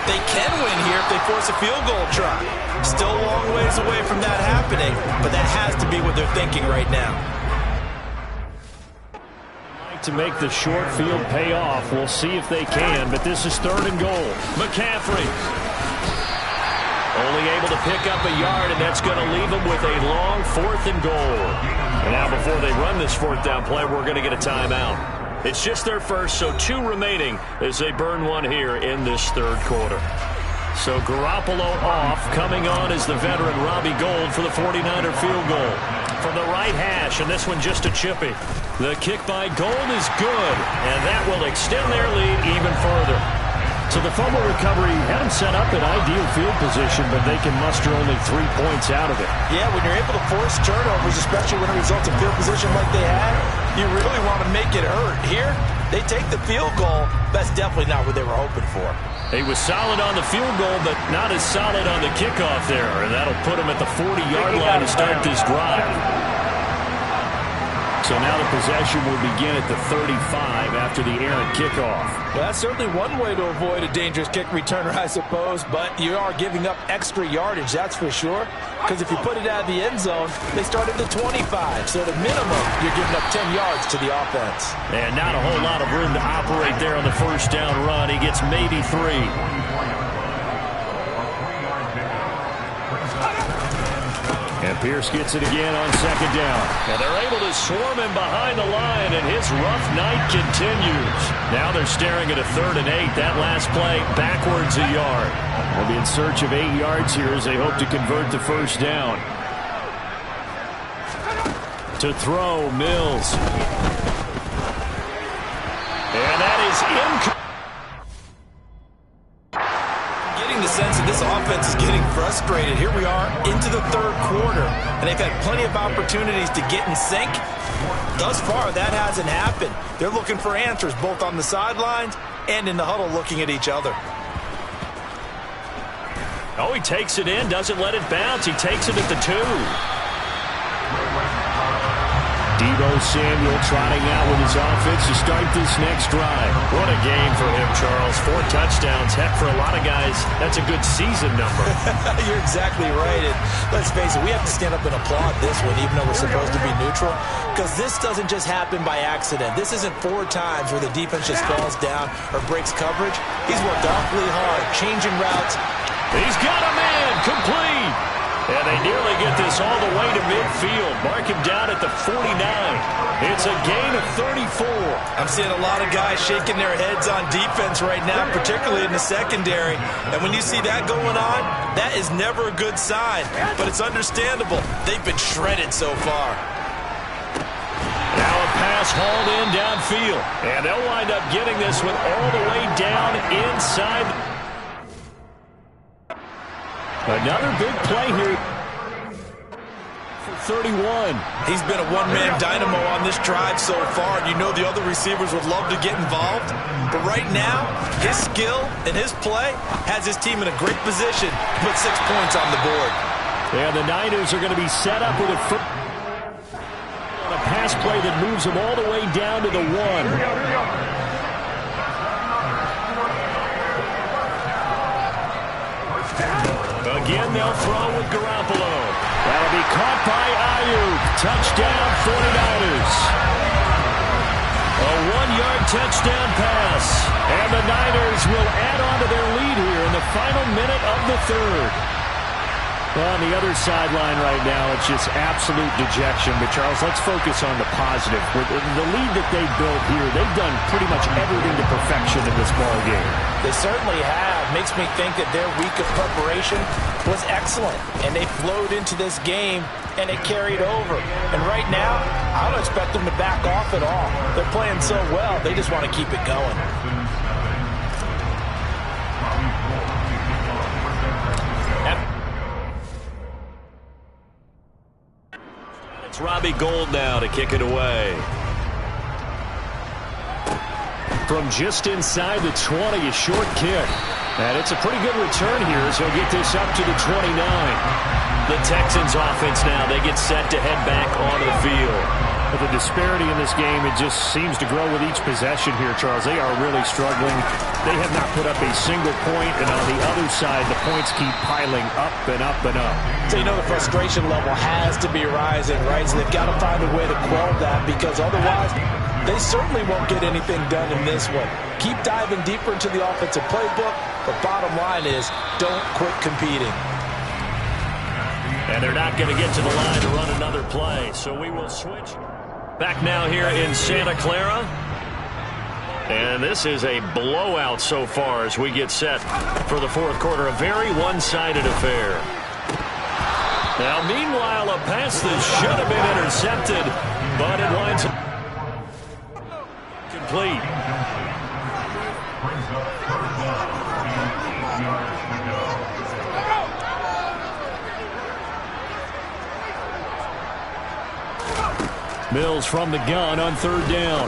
They can win here if they force a field goal try. Still a long ways away from that happening, but that has to be what they're thinking right now. To make the short field pay off. We'll see if they can, but this is 3rd and goal. McCaffrey only able to pick up a yard, and that's going to leave them with a long 4th and goal. And now before they run this 4th down play, we're going to get a timeout. It's just their first, so 2 remaining as they burn one here in this 3rd quarter. So Garoppolo off. Coming on is the veteran Robbie Gould for the 49er field goal. From the right hash, and this one just a chippy. The kick by Gould is good, and that will extend their lead even further. So the fumble recovery had them set up in ideal field position, but they can muster only 3 points out of it. Yeah, when you're able to force turnovers, especially when it results in field position like they had, you really want to make it hurt. Here, they take the field goal. That's definitely not what they were hoping for. He was solid on the field goal, but not as solid on the kickoff there, and that'll put him at the 40-yard line to start this drive. So now the possession will begin at the 35 after the errant kickoff. Well, that's certainly one way to avoid a dangerous kick returner, I suppose, but you are giving up extra yardage, that's for sure, because if you put it out of the end zone, they start at the 25, so at a minimum, you're giving up 10 yards to the offense. And not a whole lot of room to operate there on the first down run. He gets maybe 3. And Pierce gets it again on second down. And they're able to swarm him behind the line, and his rough night continues. Now they're staring at a 3rd and 8. That last play, backwards a yard. They'll be in search of 8 yards here as they hope to convert the first down. To throw, Mills. And that is incomplete. The sense that this offense is getting frustrated. Here we are into the 3rd quarter, and they've had plenty of opportunities to get in sync. Thus far, that hasn't happened. They're looking for answers both on the sidelines and in the huddle looking at each other. Oh, he takes it in, doesn't let it bounce. He takes it at the 2. Deebo Samuel trotting out with his offense to start this next drive. What a game for him, Charles. 4 touchdowns. Heck, for a lot of guys, that's a good season number. You're exactly right. And let's face it, we have to stand up and applaud this one, even though we're supposed to be neutral, because this doesn't just happen by accident. This isn't 4 times where the defense just falls down or breaks coverage. He's worked awfully hard, changing routes. He's got a man, complete. And they nearly get this all the way to midfield. Mark him down at the 49. It's a gain of 34. I'm seeing a lot of guys shaking their heads on defense right now, particularly in the secondary. And when you see that going on, that is never a good sign. But it's understandable. They've been shredded so far. Now a pass hauled in downfield. And they'll wind up getting this one all the way down inside. Another big play here for 31. He's been a one-man dynamo on this drive so far. You know the other receivers would love to get involved. But right now, his skill and his play has his team in a great position to put 6 points on the board. And the Niners are going to be set up with a pass play that moves them all the way down to the 1. Again, they'll throw with Garoppolo. That'll be caught by Ayuk. Touchdown, 49ers. A 1-yard touchdown pass. And the Niners will add on to their lead here in the final minute of the 3rd. Well, on the other sideline right now, it's just absolute dejection. But, Charles, let's focus on the positive. With the lead that they've built here, they've done pretty much everything to perfection in this ballgame. They certainly have. Makes me think that their week of preparation was excellent. And they flowed into this game, and it carried over. And right now, I don't expect them to back off at all. They're playing so well, they just want to keep it going. It's Robbie Gould now to kick it away. From just inside the 20, a short kick. And it's a pretty good return here as he'll get this up to the 29. The Texans offense now, they get set to head back onto the field. But the disparity in this game, it just seems to grow with each possession here, Charles. They are really struggling. They have not put up a single point, and on the other side, the points keep piling up and up and up. So you know the frustration level has to be rising, right? So they've got to find a way to quell that, because otherwise they certainly won't get anything done in this one. Keep diving deeper into the offensive playbook, but bottom line is don't quit competing. And they're not going to get to the line to run another play, so we will switch. Back now here in Santa Clara. And this is a blowout so far as we get set for the 4th quarter. A very one-sided affair. Now, meanwhile, a pass that should have been intercepted, but it winds up complete. Mills from the gun on 3rd down.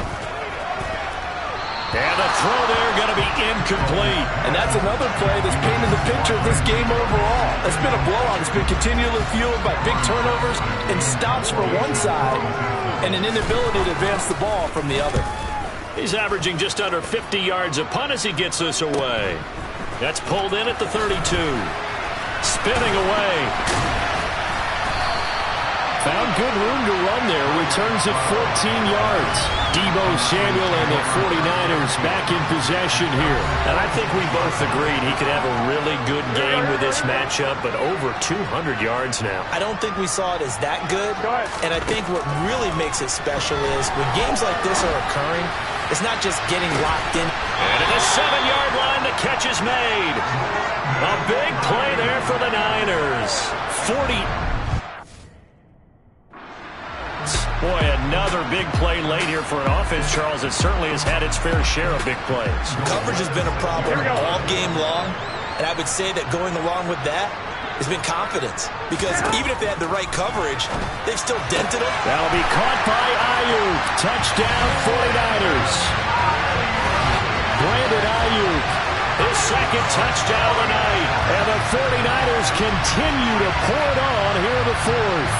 And the throw there going to be incomplete. And that's another play that's painted the picture of this game overall. It's been a blowout. It's been continually fueled by big turnovers and stops for one side and an inability to advance the ball from the other. He's averaging just under 50 yards a punt as he gets this away. That's pulled in at the 32. Spinning away. Found good room to run there. Returns it 14 yards. Deebo Samuel and the 49ers back in possession here. And I think we both agreed he could have a really good game with this matchup, but over 200 yards now. I don't think we saw it as that good. And I think what really makes it special is when games like this are occurring, it's not just getting locked in. And at the 7-yard line, the catch is made. A big play there for the Niners. 40. Boy, another big play late here for an offense, Charles. It certainly has had its fair share of big plays. Coverage has been a problem all game long, and I would say that going along with that has been confidence. Because even if they had the right coverage, they've still dented them. That'll be caught by Ayuk. Touchdown, 49ers. Brandon Ayuk, his second touchdown of the night. And the 49ers continue to pour it on here in the fourth.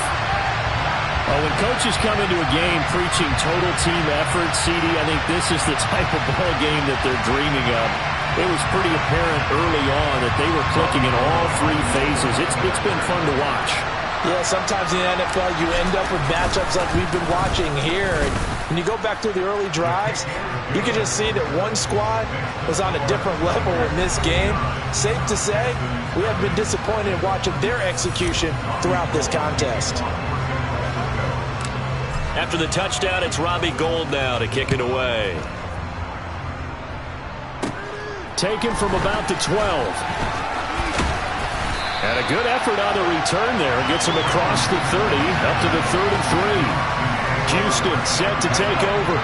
Well, when coaches come into a game preaching total team effort, CD, I think this is the type of ball game that they're dreaming of. It was pretty apparent early on that they were clicking in all three phases. It's been fun to watch. Yeah, sometimes in the NFL you end up with matchups like we've been watching here. And when you go back through the early drives, you can just see that one squad was on a different level in this game. Safe to say, we have been disappointed in watching their execution throughout this contest. After the touchdown, it's Robbie Gould now to kick it away. Taken from about the 12. And a good effort on the return there. Gets him across the 30, up to the 33. Houston set to take over.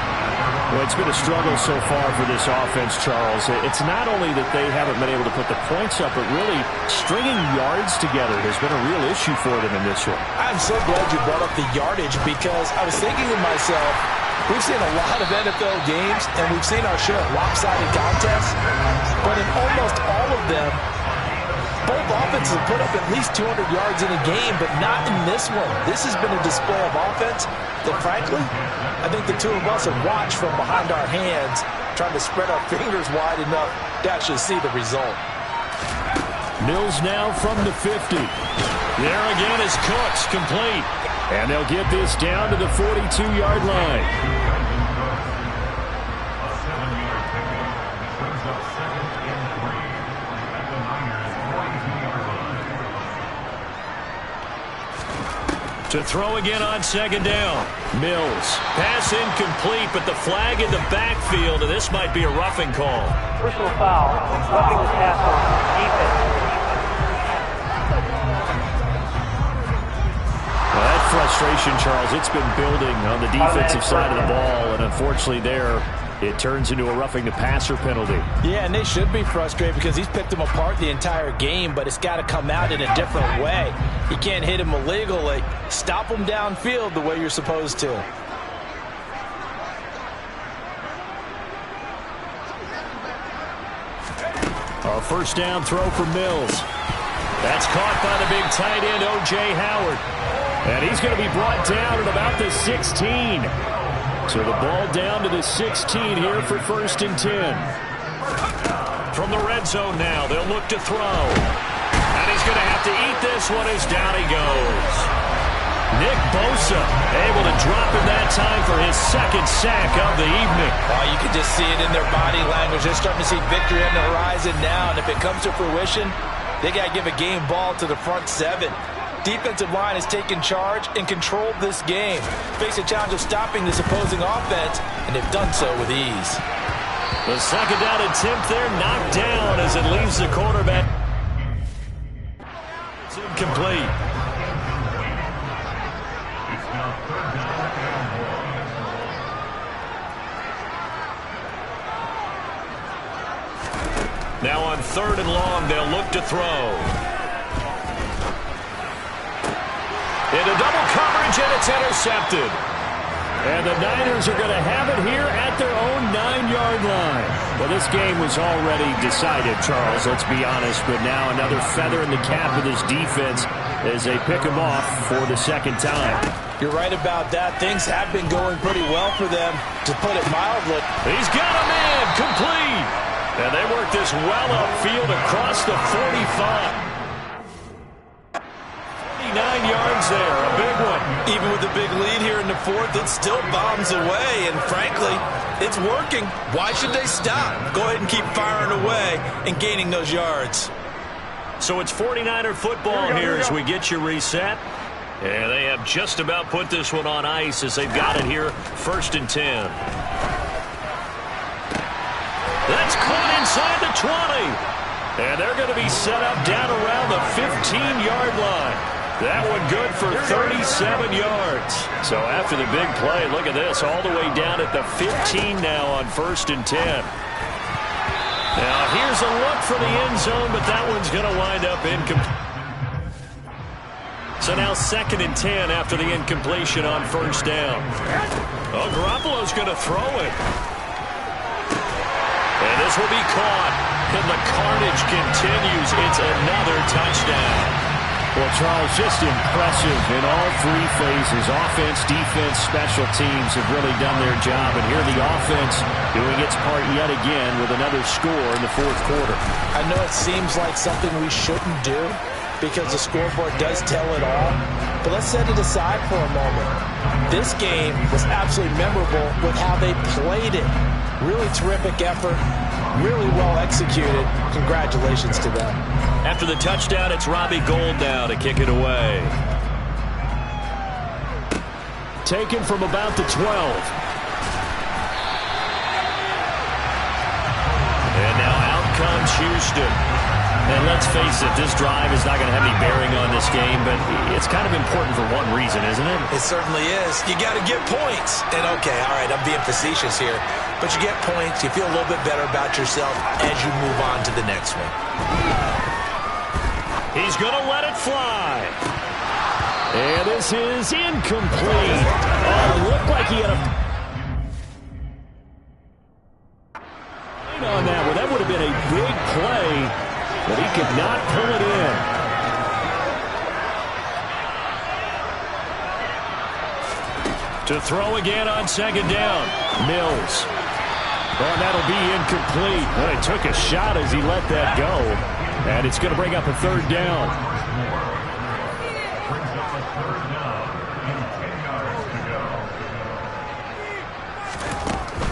Well, it's been a struggle so far for this offense, Charles. It's not only that they haven't been able to put the points up, but really stringing yards together has been a real issue for them in this one. I'm so glad you brought up the yardage because I was thinking to myself, we've seen a lot of NFL games and we've seen our share of lopsided contests, but in almost all of them, both offenses have put up at least 200 yards in a game, but not in this one. This has been a display of offense that, frankly, I think the two of us have watched from behind our hands, trying to spread our fingers wide enough to actually see the result. Mills now from the 50. There again is Cooks, complete. And they'll get this down to the 42-yard line. To throw again on second down. Mills. Pass incomplete, but the flag in the backfield, and this might be a roughing call. Personal foul. Roughing the tackle. Defense. Well, that frustration, Charles, it's been building on the defensive side of the ball, and unfortunately there, it turns into a roughing the passer penalty. Yeah, and they should be frustrated because he's picked them apart the entire game, but it's got to come out in a different way. You can't hit him illegally. Stop him downfield the way you're supposed to. A first down throw for Mills. That's caught by the big tight end, O.J. Howard. And he's going to be brought down at about the 16. So the ball down to the 16 here for 1st and 10. From the red zone now, they'll look to throw. And he's going to have to eat this one as down he goes. Nick Bosa able to drop in that time for his second sack of the evening. Oh, you can just see it in their body language. They're starting to see victory on the horizon now. And if it comes to fruition, they got to give a game ball to the front seven. Defensive line has taken charge and controlled this game. Face a challenge of stopping this opposing offense, and they've done so with ease. The second down attempt there knocked down as it leaves the quarterback. It's incomplete. Now on 3rd and long, they'll look to throw. Into double coverage, and it's intercepted. And the Niners are going to have it here at their own 9-yard line. Well, this game was already decided, Charles, let's be honest. But now another feather in the cap of this defense as they pick him off for the second time. You're right about that. Things have been going pretty well for them, to put it mildly. He's got a man complete. And they work this well upfield across the 45. 49 yards there, a big one. Even with the big lead here in the fourth, it still bombs away. And frankly, it's working. Why should they stop? Go ahead and keep firing away and gaining those yards. So it's 49er football here as we get you reset. And they have just about put this one on ice as they've got it here, 1st and 10. That's caught inside the 20. And they're going to be set up down around the 15-yard line. That one good for 37 yards. So after the big play, look at this, all the way down at the 15 now on 1st and 10. Now here's a look for the end zone, but that one's going to wind up incomplete. So now 2nd and 10 after the incompletion on 1st down. Oh, Garoppolo's going to throw it. And this will be caught. And the carnage continues. It's another touchdown. Well, Charles, just impressive in all 3 phases. Offense, defense, special teams have really done their job. And here the offense doing its part yet again with another score in the 4th quarter. I know it seems like something we shouldn't do because the scoreboard does tell it all. But let's set it aside for a moment. This game was absolutely memorable with how they played it. Really terrific effort. Really well executed. Congratulations to them. After the touchdown, it's Robbie Gould now to kick it away. Taken from about the 12. And now out comes Houston. And let's face it, this drive is not going to have any bearing on this game, but it's kind of important for one reason, isn't it? It certainly is. You got to get points. And okay, all right, I'm being facetious here. But you get points, you feel a little bit better about yourself as you move on to the next one. He's going to let it fly. And this is incomplete. Oh, it looked like he had a... on that one. That would have been a big play, but he could not pull it in. To throw again on 2nd down. Mills. Oh, that'll be incomplete. Well, he took a shot as he let that go. And it's going to bring up a 3rd down.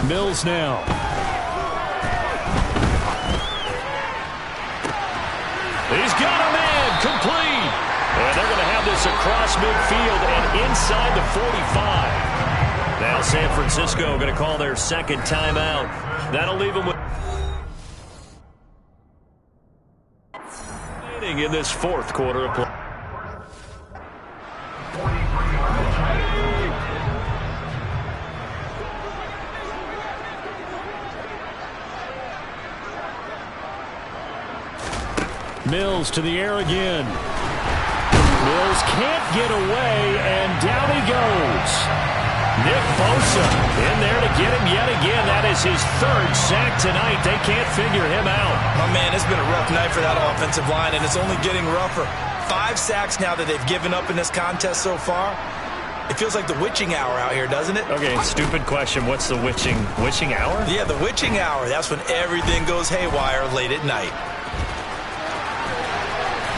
Mills now. He's got a man complete. And they're going to have this across midfield and inside the 45. Now San Francisco going to call their 2nd timeout. That'll leave them with... in this 4th quarter of play. Mills to the air again. Mills can't get away, and down he goes. Nick Bosa in there to get him yet again. That is his 3rd sack tonight. They can't figure him out. Oh, man, it's been a rough night for that offensive line, and it's only getting rougher. 5 sacks now that they've given up in this contest so far. It feels like the witching hour out here, doesn't it? Okay, stupid question. What's the witching hour? Yeah, the witching hour. That's when everything goes haywire late at night.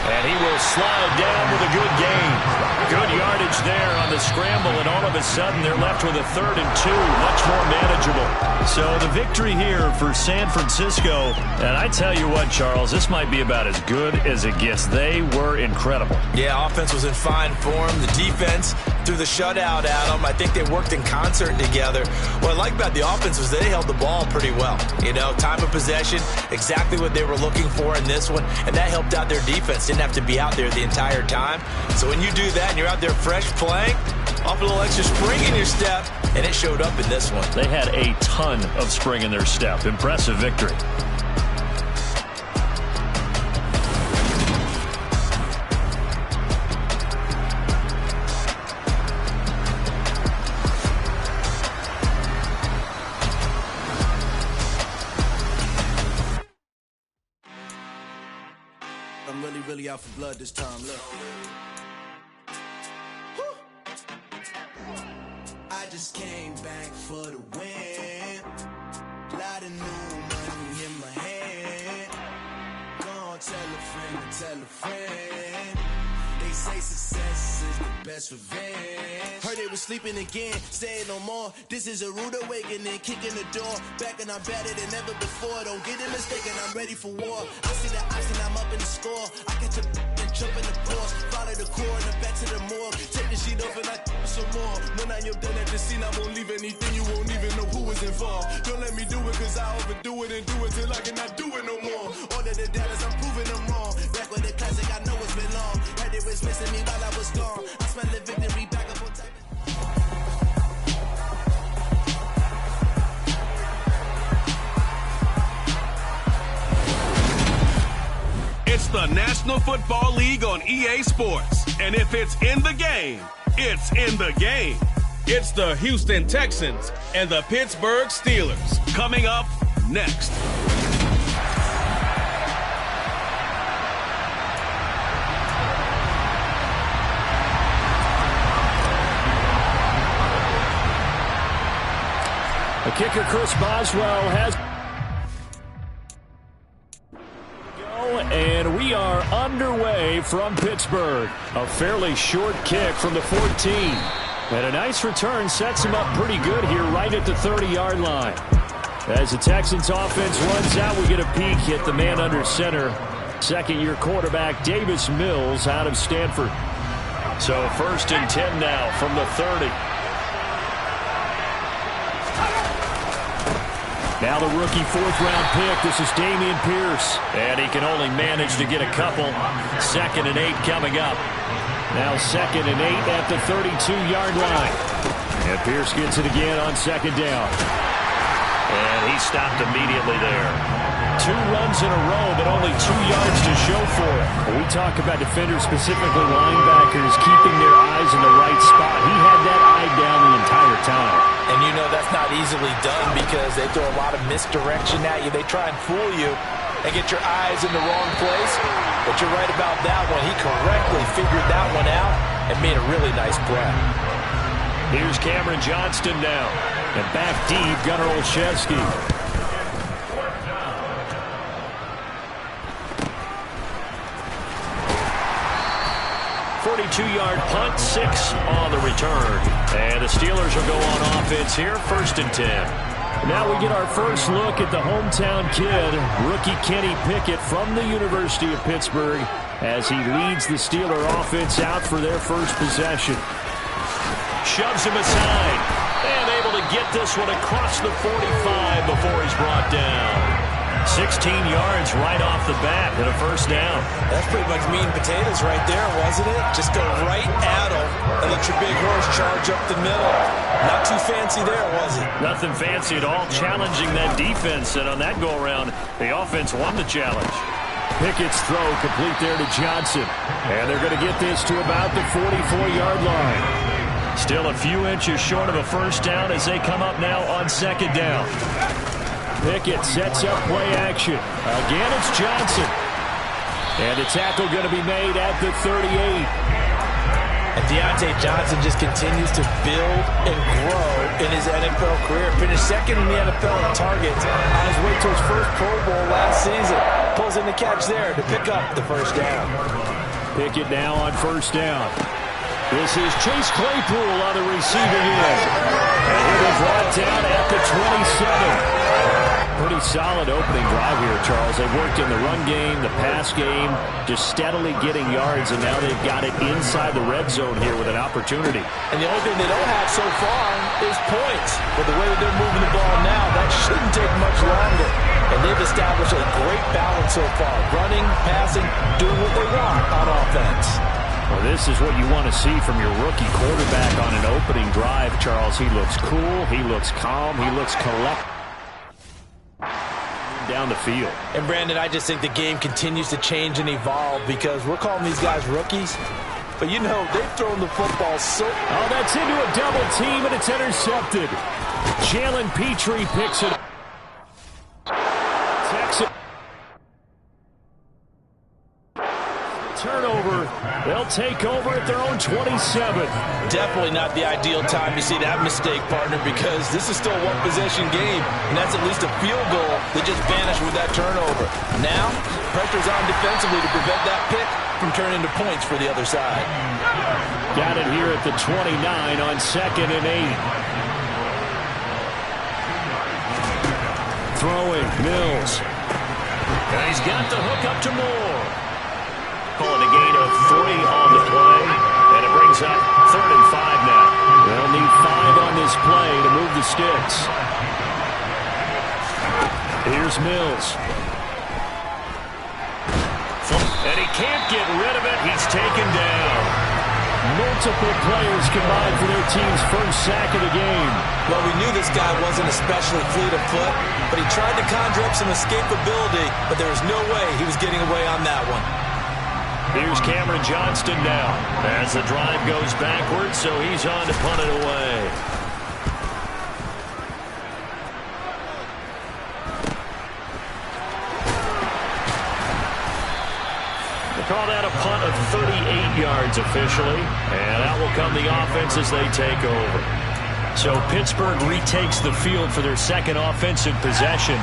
And he will slide down with a good gain. Good yardage there on the scramble, and all of a sudden they're left with a 3rd and 2, much more manageable. So the victory here for San Francisco, and I tell you what, Charles, this might be about as good as it gets. They were incredible. Yeah, offense was in fine form. The defense threw the shutout at them. I think they worked in concert together. What I like about the offense was they held the ball pretty well. You know, time of possession, exactly what they were looking for in this one, and that helped out their defense. Didn't have to be out there the entire time. So when you do that and you're out there fresh playing, off a little extra spring in your step, and it showed up in this one. They had a ton of spring in their step. Impressive victory. out for blood this time, look. I just came back for the win. Lot of new money in my hand. Gonna tell a friend to tell a friend. They say success is the best revenge. Heard they was sleeping again, saying no more. This is a rude awakening, kicking the door. Back and I'm better than ever before. Don't get it mistaken, I'm ready for war. I see the option, I'm up in the score. I catch a and jump in the course. Follow the core and the back to the morgue. Take the sheet off and I some more. When I am done at the scene, I won't leave anything. You won't even know who was involved. Don't let me do it, cause I overdo it and do it till I cannot do it no more. All of the doubters, I'm proving them wrong. Back with the classic, I know it's been long. Heard it was missing me while I was gone. I smell the victory back up on time. It's the National Football League on EA Sports. And if it's in the game, it's in the game. It's the Houston Texans and the Pittsburgh Steelers. Coming up next. The kicker, Chris Boswell, has... And we are underway from Pittsburgh. A fairly short kick from the 14. And a nice return sets him up pretty good here right at the 30-yard line. As the Texans offense runs out, we get a peek at the man under center. Second-year quarterback Davis Mills out of Stanford. So 1st and 10 now from the 30. Now the rookie 4th-round pick. This is Dameon Pierce. And he can only manage to get a couple. 2nd and 8 coming up. Now 2nd and 8 at the 32-yard line. And Pierce gets it again on 2nd down. And he stopped immediately there. 2 runs in a row, but only 2 yards to show for it. When we talk about defenders, specifically linebackers, keeping their eyes in the right spot. He had that eye down the entire time. And you know that's not easily done because they throw a lot of misdirection at you. They try and fool you and get your eyes in the wrong place. But you're right about that one. He correctly figured that one out and made a really nice play. Here's Cameron Johnston now. And back deep, Gunnar Olszewski. 42-yard punt, 6 on the return. And the Steelers will go on offense here, 1st and 10. Now we get our first look at the hometown kid, rookie Kenny Pickett from the University of Pittsburgh, as he leads the Steeler offense out for their first possession. Shoves him aside, and able to get this one across the 45 before he's brought down. 16 yards right off the bat and a 1st down. That's pretty much meat and potatoes right there, wasn't it? Just go right at him and let your big horse charge up the middle. Not too fancy there, was it? Nothing fancy at all, challenging that defense. And on that go-around, the offense won the challenge. Pickett's throw complete there to Johnson. And they're going to get this to about the 44-yard line. Still a few inches short of a 1st down as they come up now on 2nd down. Pickett sets up play action. Again, it's Johnson. And a tackle going to be made at the 38. And Deontay Johnson just continues to build and grow in his NFL career. Finished 2nd in the NFL in targets on his way to his first Pro Bowl last season. Pulls in the catch there to pick up the 1st down. Pickett now on 1st down. This is Chase Claypool on the receiving end. And he'll be brought down at the 27. Pretty solid opening drive here, Charles. They've worked in the run game, the pass game, just steadily getting yards, and now they've got it inside the red zone here with an opportunity. And the only thing they don't have so far is points. But the way that they're moving the ball now, that shouldn't take much longer. And they've established a great balance so far. Running, passing, doing what they want on offense. Well, this is what you want to see from your rookie quarterback on an opening drive, Charles. He looks cool. He looks calm. He looks collected down the field. And, Brandon, I just think the game continues to change and evolve because we're calling these guys rookies. But, you know, they've thrown the football so... Oh, that's into a double team, and it's intercepted. Jalen Petrie picks it. They'll take over at their own 27. Definitely not the ideal time to see that mistake, partner, because this is still a one-possession game, and that's at least a field goal that just vanished with that turnover. Now, pressure's on defensively to prevent that pick from turning into points for the other side. Got it here at the 29 on 2nd and 8. Throwing, Mills. And he's got the hook up to Moore. Calling a gain of 3 on the play. And it brings up 3rd and 5 now. They'll need 5 on this play to move the sticks. Here's Mills. And he can't get rid of it. He's taken down. Multiple players combined for their team's first sack of the game. Well, we knew this guy wasn't especially fleet of foot, but he tried to conjure up some escapability, but there was no way he was getting away on that one. Here's Cameron Johnston now as the drive goes backwards, so he's on to punt it away. Call that a punt of 38 yards officially, and out will come the offense as they take over. So Pittsburgh retakes the field for their second offensive possession.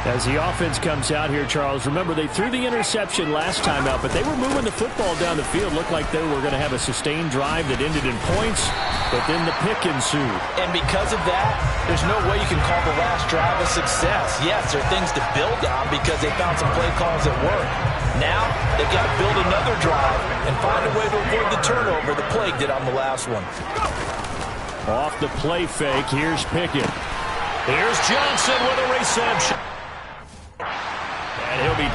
As the offense comes out here, Charles, remember they threw the interception last time out, but they were moving the football down the field. Looked like they were going to have a sustained drive that ended in points, but then the pick ensued. And because of that, there's no way you can call the last drive a success. Yes, there are things to build on because they found some play calls that work. Now, they've got to build another drive and find a way to avoid the turnover the Plague did on the last one. Off the play fake, here's Pickett. Here's Johnson with a reception. And he'll be...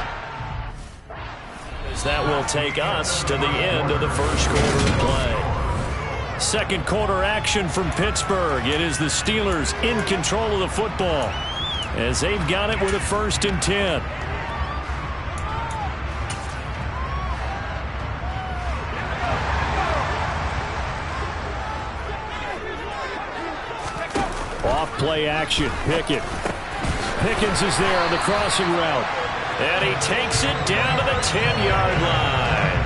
as that will take us to the end of the first quarter of play. Second quarter action from Pittsburgh. It is the Steelers in control of the football as they've got it with a 1st and 10. Off-play action, Pickett. Pickens is there on the crossing route. And he takes it down to the 10-yard line.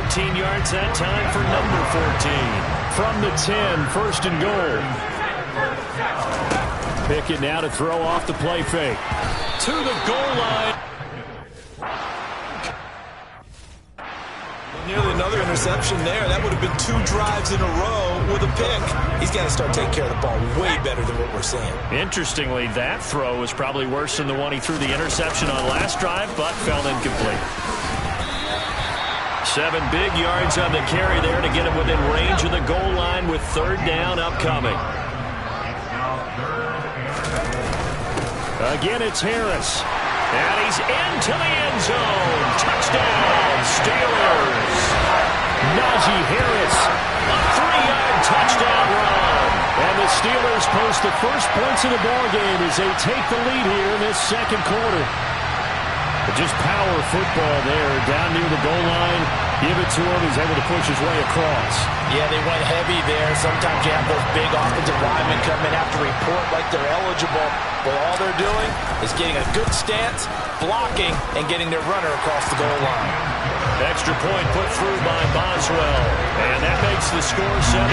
14 yards that time for number 14. From the 10, 1st and goal. Pickett now to throw off the play fake. To the goal line. Nearly another interception there. That would have been 2 drives in a row with a pick. He's got to start taking care of the ball way better than what we're seeing. Interestingly, that throw was probably worse than the one he threw the interception on last drive, but fell incomplete. 7 big yards on the carry there to get him within range of the goal line with 3rd down upcoming. Again, it's Harris. And he's into the end zone. Touchdown, Steelers. Najee Harris. A 3-yard touchdown run. And the Steelers post the first points of the ballgame as they take the lead here in this second quarter. But just power football there down near the goal line. Give it to him. He's able to push his way across. Yeah, they went heavy there. Sometimes you have those big offensive linemen come in, have to report like they're eligible. But all they're doing is getting a good stance, blocking, and getting their runner across the goal line. Extra point put through by Boswell. And that makes the score 7-0.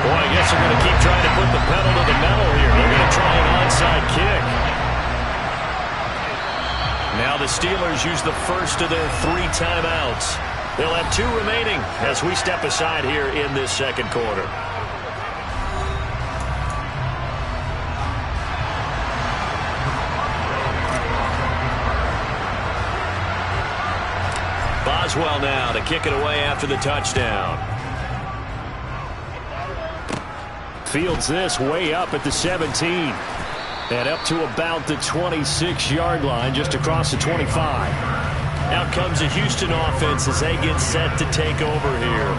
Boy, I guess they're going to keep trying to put the pedal to the metal here. They're going to try an onside kick. Now the Steelers use the first of their 3 timeouts. They'll have 2 remaining as we step aside here in this second quarter. Boswell now to kick it away after the touchdown. Fields this way up at the 17. And up to about the 26-yard line, just across the 25. Out comes a Houston offense as they get set to take over here.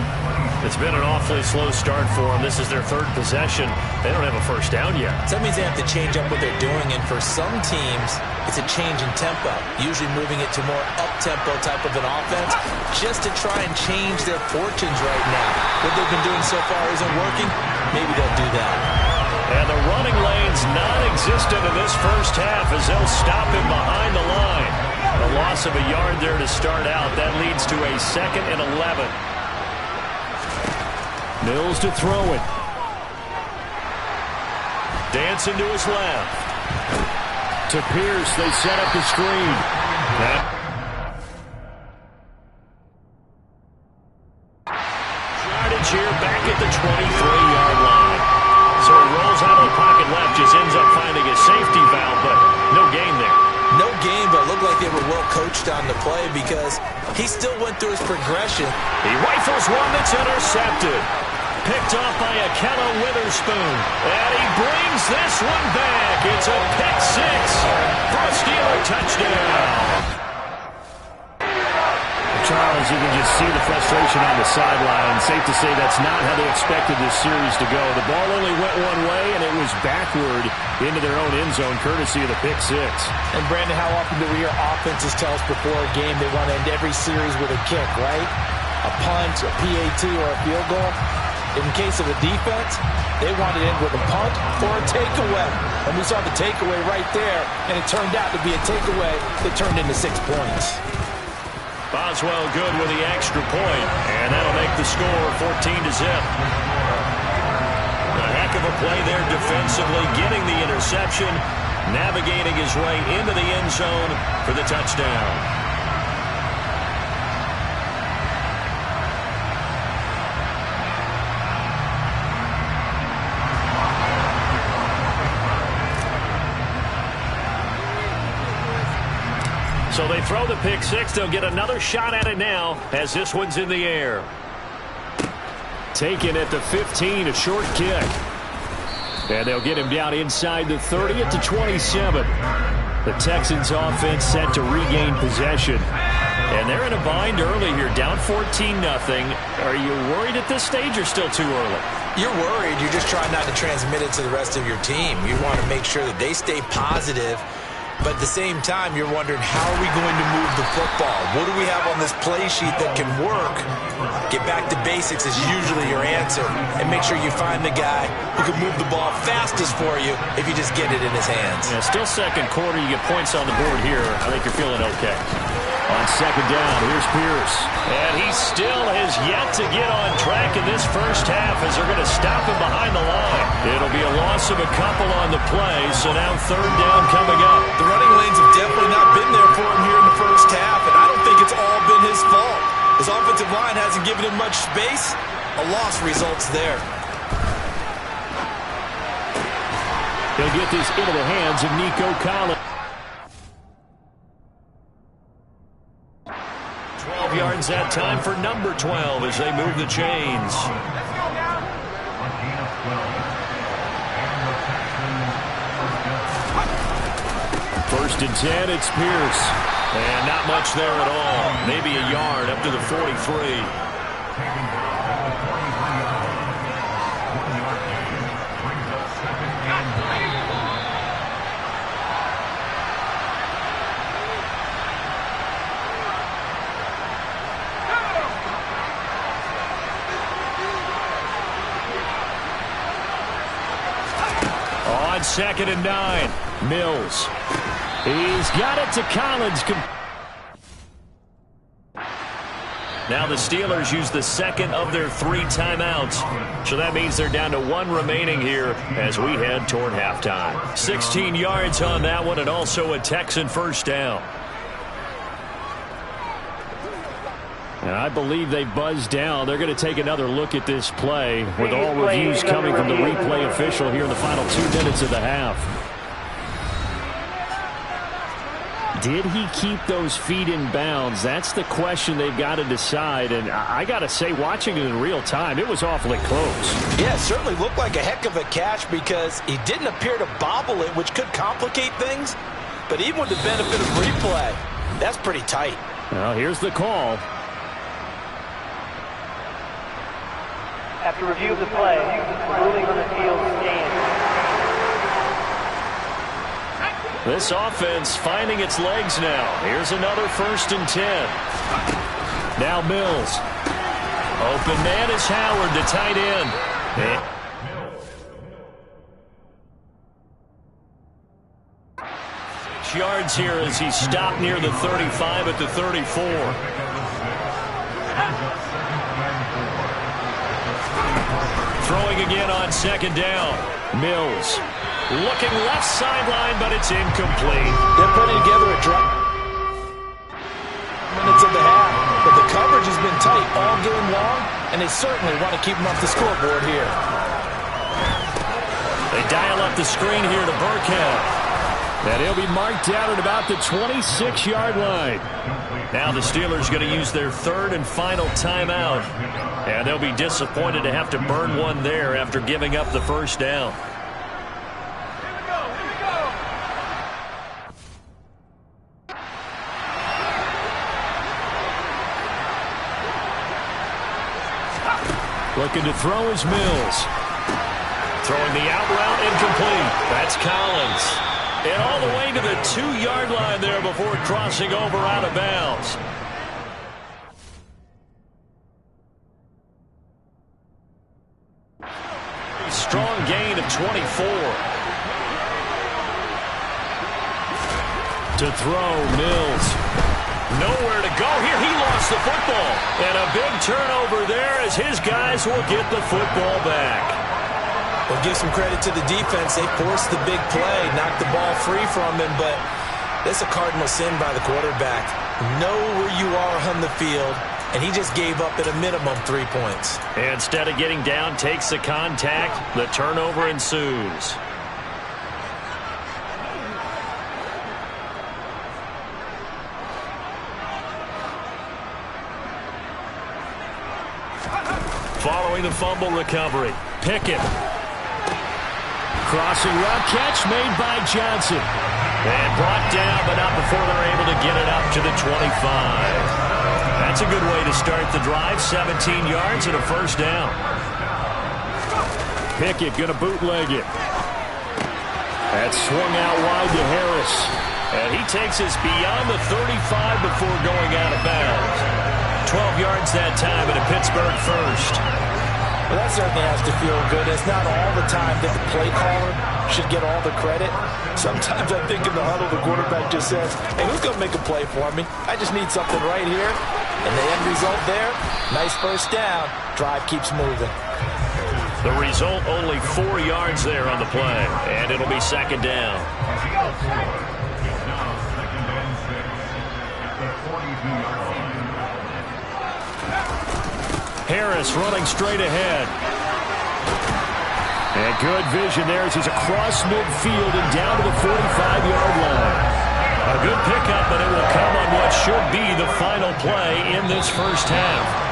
It's been an awfully slow start for them. This is their 3rd possession. They don't have a first down yet. So that means they have to change up what they're doing, and for some teams, it's a change in tempo, usually moving it to more up-tempo type of an offense, just to try and change their fortunes right now. What they've been doing so far isn't working. Maybe they'll do that. And the running lane's non-existent in this first half as they'll stop him behind the line. A loss of a yard there to start out. That leads to a 2nd and 11. Mills to throw it. Dancing to his left. To Pierce, they set up the screen. Yardage here back at the 23-yard line. So he rolls out of the pocket left, just ends up finding a safety valve, but no gain there. No gain, but it looked like they were well coached on the play because he still went through his progression. He rifles one that's intercepted. Picked off by Akello Witherspoon. And he brings this one back. It's a pick six for a Steeler touchdown. Charles, you can just see the frustration on the sideline. Safe to say that's not how they expected this series to go. The ball only went one way, and it was backward into their own end zone, courtesy of the pick six. And, Brandon, how often do we hear offenses tell us before a game they want to end every series with a kick, right? A punt, a PAT, or a field goal. In case of a defense, they wanted to end with a punt or a takeaway. And we saw the takeaway right there, and it turned out to be a takeaway that turned into 6 points. Boswell good with the extra point, and that'll make the score 14-0. A heck of a play there defensively, getting the interception, navigating his way into the end zone for the touchdown. So they throw the pick six. They'll get another shot at it now as this one's in the air. Taken at the 15, a short kick. And they'll get him down inside the 30 at the 27. The Texans offense set to regain possession. And they're in a bind early here, down 14-0. Are you worried at this stage or still too early? You're worried. You're just trying not to transmit it to the rest of your team. You want to make sure that they stay positive. But at the same time, you're wondering, how are we going to move the football? What do we have on this play sheet that can work? Get back to basics is usually your answer. And make sure you find the guy who can move the ball fastest for you if you just get it in his hands. Yeah, still second quarter. You get points on the board here. I think you're feeling okay. On second down, here's Pierce. And he still has yet to get on track in this first half as they're going to stop him behind the line. It'll be a loss of a couple on the play, so now third down coming up. The running lanes have definitely not been there for him here in the first half, and I don't think it's all been his fault. His offensive line hasn't given him much space. A loss results there. They'll get this into the hands of Nico Collins. 12 yards that time for number 12 as they move the chains. First and 10, it's Pierce. And not much there at all. Maybe a yard up to the 43. On 2nd and 9, Mills. He's got it to Collins. Now the Steelers use the second of their 3 timeouts. So that means they're down to 1 remaining here as we head toward halftime. 16 yards on that one, and also a Texan first down. And I believe they buzzed down. They're going to take another look at this play with all reviews coming from the replay official here in the final 2 minutes of the half. Did he keep those feet in bounds? That's the question they've got to decide. And I got to say, watching it in real time, it was awfully close. Yeah, it certainly looked like a heck of a catch because he didn't appear to bobble it, which could complicate things. But even with the benefit of replay, that's pretty tight. Well, here's the call. After review of the play, ruling on the field stands. This offense finding its legs now. Here's another 1st and 10. Now Mills. Open man is Howard, the tight end. 6 yards here as he stopped near the 35 at the 34. Throwing again on second down. Mills looking left sideline, but it's incomplete. They're putting together a drive. Minutes of the half, but the coverage has been tight all game long, and they certainly want to keep them off the scoreboard here. They dial up the screen here to Burkhead. And he'll be marked down at about the 26-yard line. Now the Steelers going to use their third and final timeout. And they'll be disappointed to have to burn one there after giving up the first down. Looking to throw is Mills. Throwing the out route incomplete. That's Collins. And all the way to the 2-yard line there before crossing over out of bounds. Strong gain of 24. To throw, Mills. Nowhere to go here. He lost the football. And a big turnover there as his guys will get the football back. Well, give some credit to the defense. They forced the big play, knocked the ball free from him, but that's a cardinal sin by the quarterback. Know where you are on the field, and he just gave up at a minimum 3 points. Instead of getting down, takes the contact. The turnover ensues. Following the fumble recovery, Pickett. Crossing route catch made by Johnson. And brought down, but not before they're able to get it up to the 25. That's a good way to start the drive. 17 yards and a first down. Pickett going to bootleg it. That swung out wide to Harris. And he takes us beyond the 35 before going out of bounds. 12 yards that time and a Pittsburgh first. Well, that certainly has to feel good. It's not all the time that the play caller should get all the credit. Sometimes I think in the huddle, the quarterback just says, hey, who's going to make a play for me? I just need something right here. And the end result there, nice first down. Drive keeps moving. The result, only 4 yards there on the play. And it'll be second down. Harris running straight ahead. And good vision there as he's across midfield and down to the 45-yard line. A good pickup, but it will come on what should be the final play in this first half.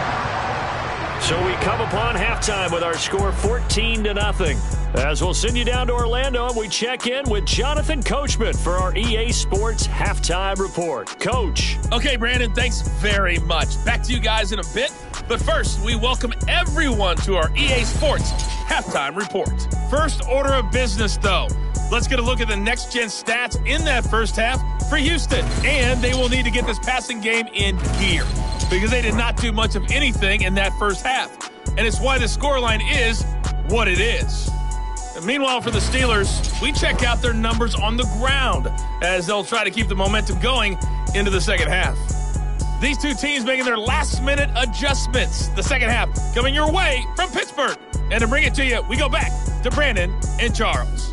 So we come upon halftime with our score 14-0. As we'll send you down to Orlando, and we check in with Jonathan Coachman for our EA Sports Halftime Report. Coach. Okay, Brandon, thanks very much. Back to you guys in a bit. But first, we welcome everyone to our EA Sports Halftime Report. First order of business, though. Let's get a look at the next-gen stats in that first half for Houston. And they will need to get this passing game in gear because they did not do much of anything in that first half. And it's why the scoreline is what it is. And meanwhile, for the Steelers, we check out their numbers on the ground as they'll try to keep the momentum going into the second half. These two teams making their last-minute adjustments. The second half coming your way from Pittsburgh. And to bring it to you, we go back to Brandon and Charles.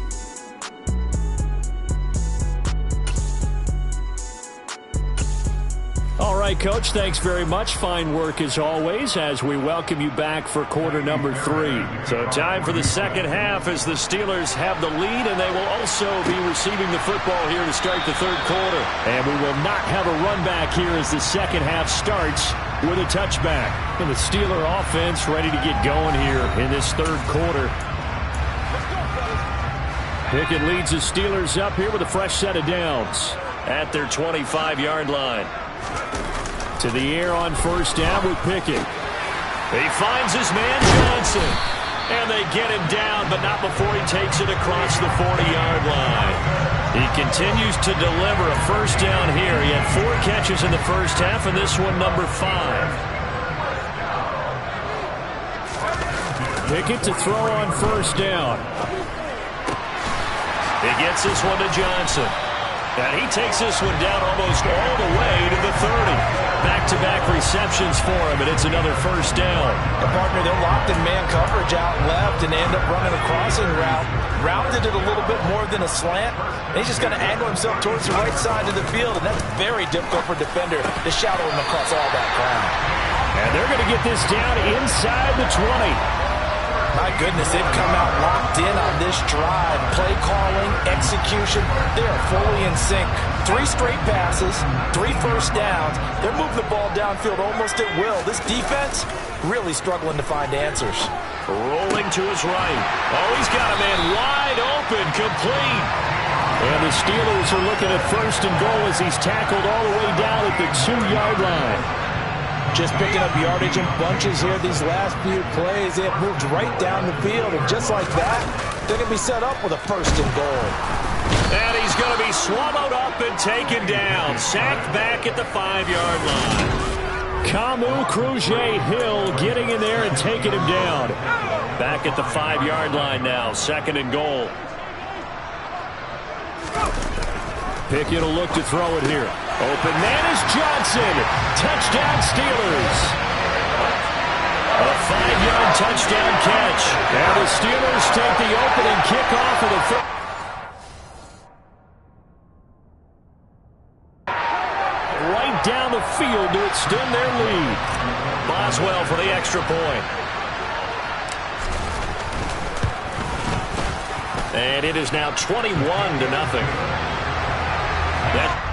All right, Coach, thanks very much. Fine work as always as we welcome you back for quarter number 3. So time for the second half as the Steelers have the lead, and they will also be receiving the football here to start the third quarter. And we will not have a run back here as the second half starts with a touchback. And the Steeler offense ready to get going here in this third quarter. Pickett leads the Steelers up here with a fresh set of downs. At their 25-yard line. To the air on first down with Pickett. He finds his man Johnson. And they get him down, but not before he takes it across the 40-yard line. He continues to deliver a first down here. He had 4 catches in the first half, and this one number 5. Pickett to throw on first down. He gets this one to Johnson. And he takes this one down almost all the way to the 30. Back-to-back receptions for him, and it's another first down. The partner, they're locked in man coverage out left, and they end up running a crossing route. Rounded it a little bit more than a slant. And he's just going to angle himself towards the right side of the field, and that's very difficult for a defender to shadow him across all that ground. And they're going to get this down inside the 20. My goodness, they've come out locked in on this drive. Play calling, execution, they are fully in sync. 3 straight passes, 3 first downs. They're moving the ball downfield almost at will. This defense really struggling to find answers. Rolling to his right. Oh, he's got a man wide open, complete. And the Steelers are looking at first and goal as he's tackled all the way down at the 2-yard line. Just picking up yardage in bunches here these last few plays. They have moved right down the field, and just like that, they're going to be set up with a first and goal. And he's going to be swallowed up and taken down. Sacked back at the 5-yard line. Kamu Cruz-Hill getting in there and taking him down. Back at the 5-yard line now, second and goal. Pickett will look to throw it here. Open man is Johnson. Touchdown Steelers. A 5-yard touchdown catch. And the Steelers take the opening kickoff of the right down the field to extend their lead. Boswell for the extra point. And it is now 21-0. That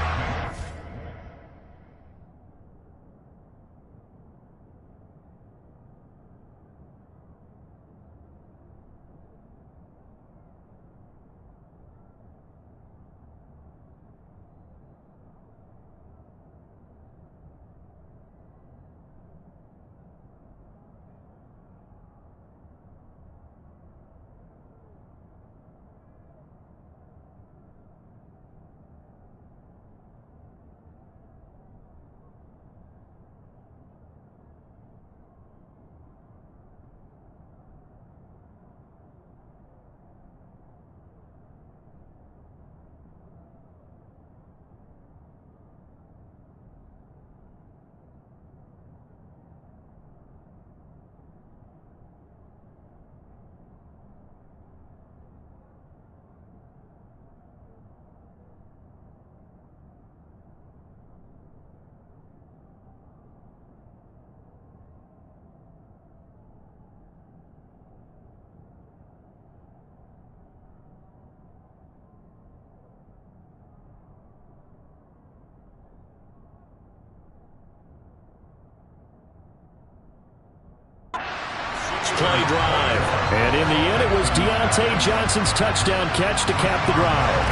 play drive. And in the end, it was Deontay Johnson's touchdown catch to cap the drive.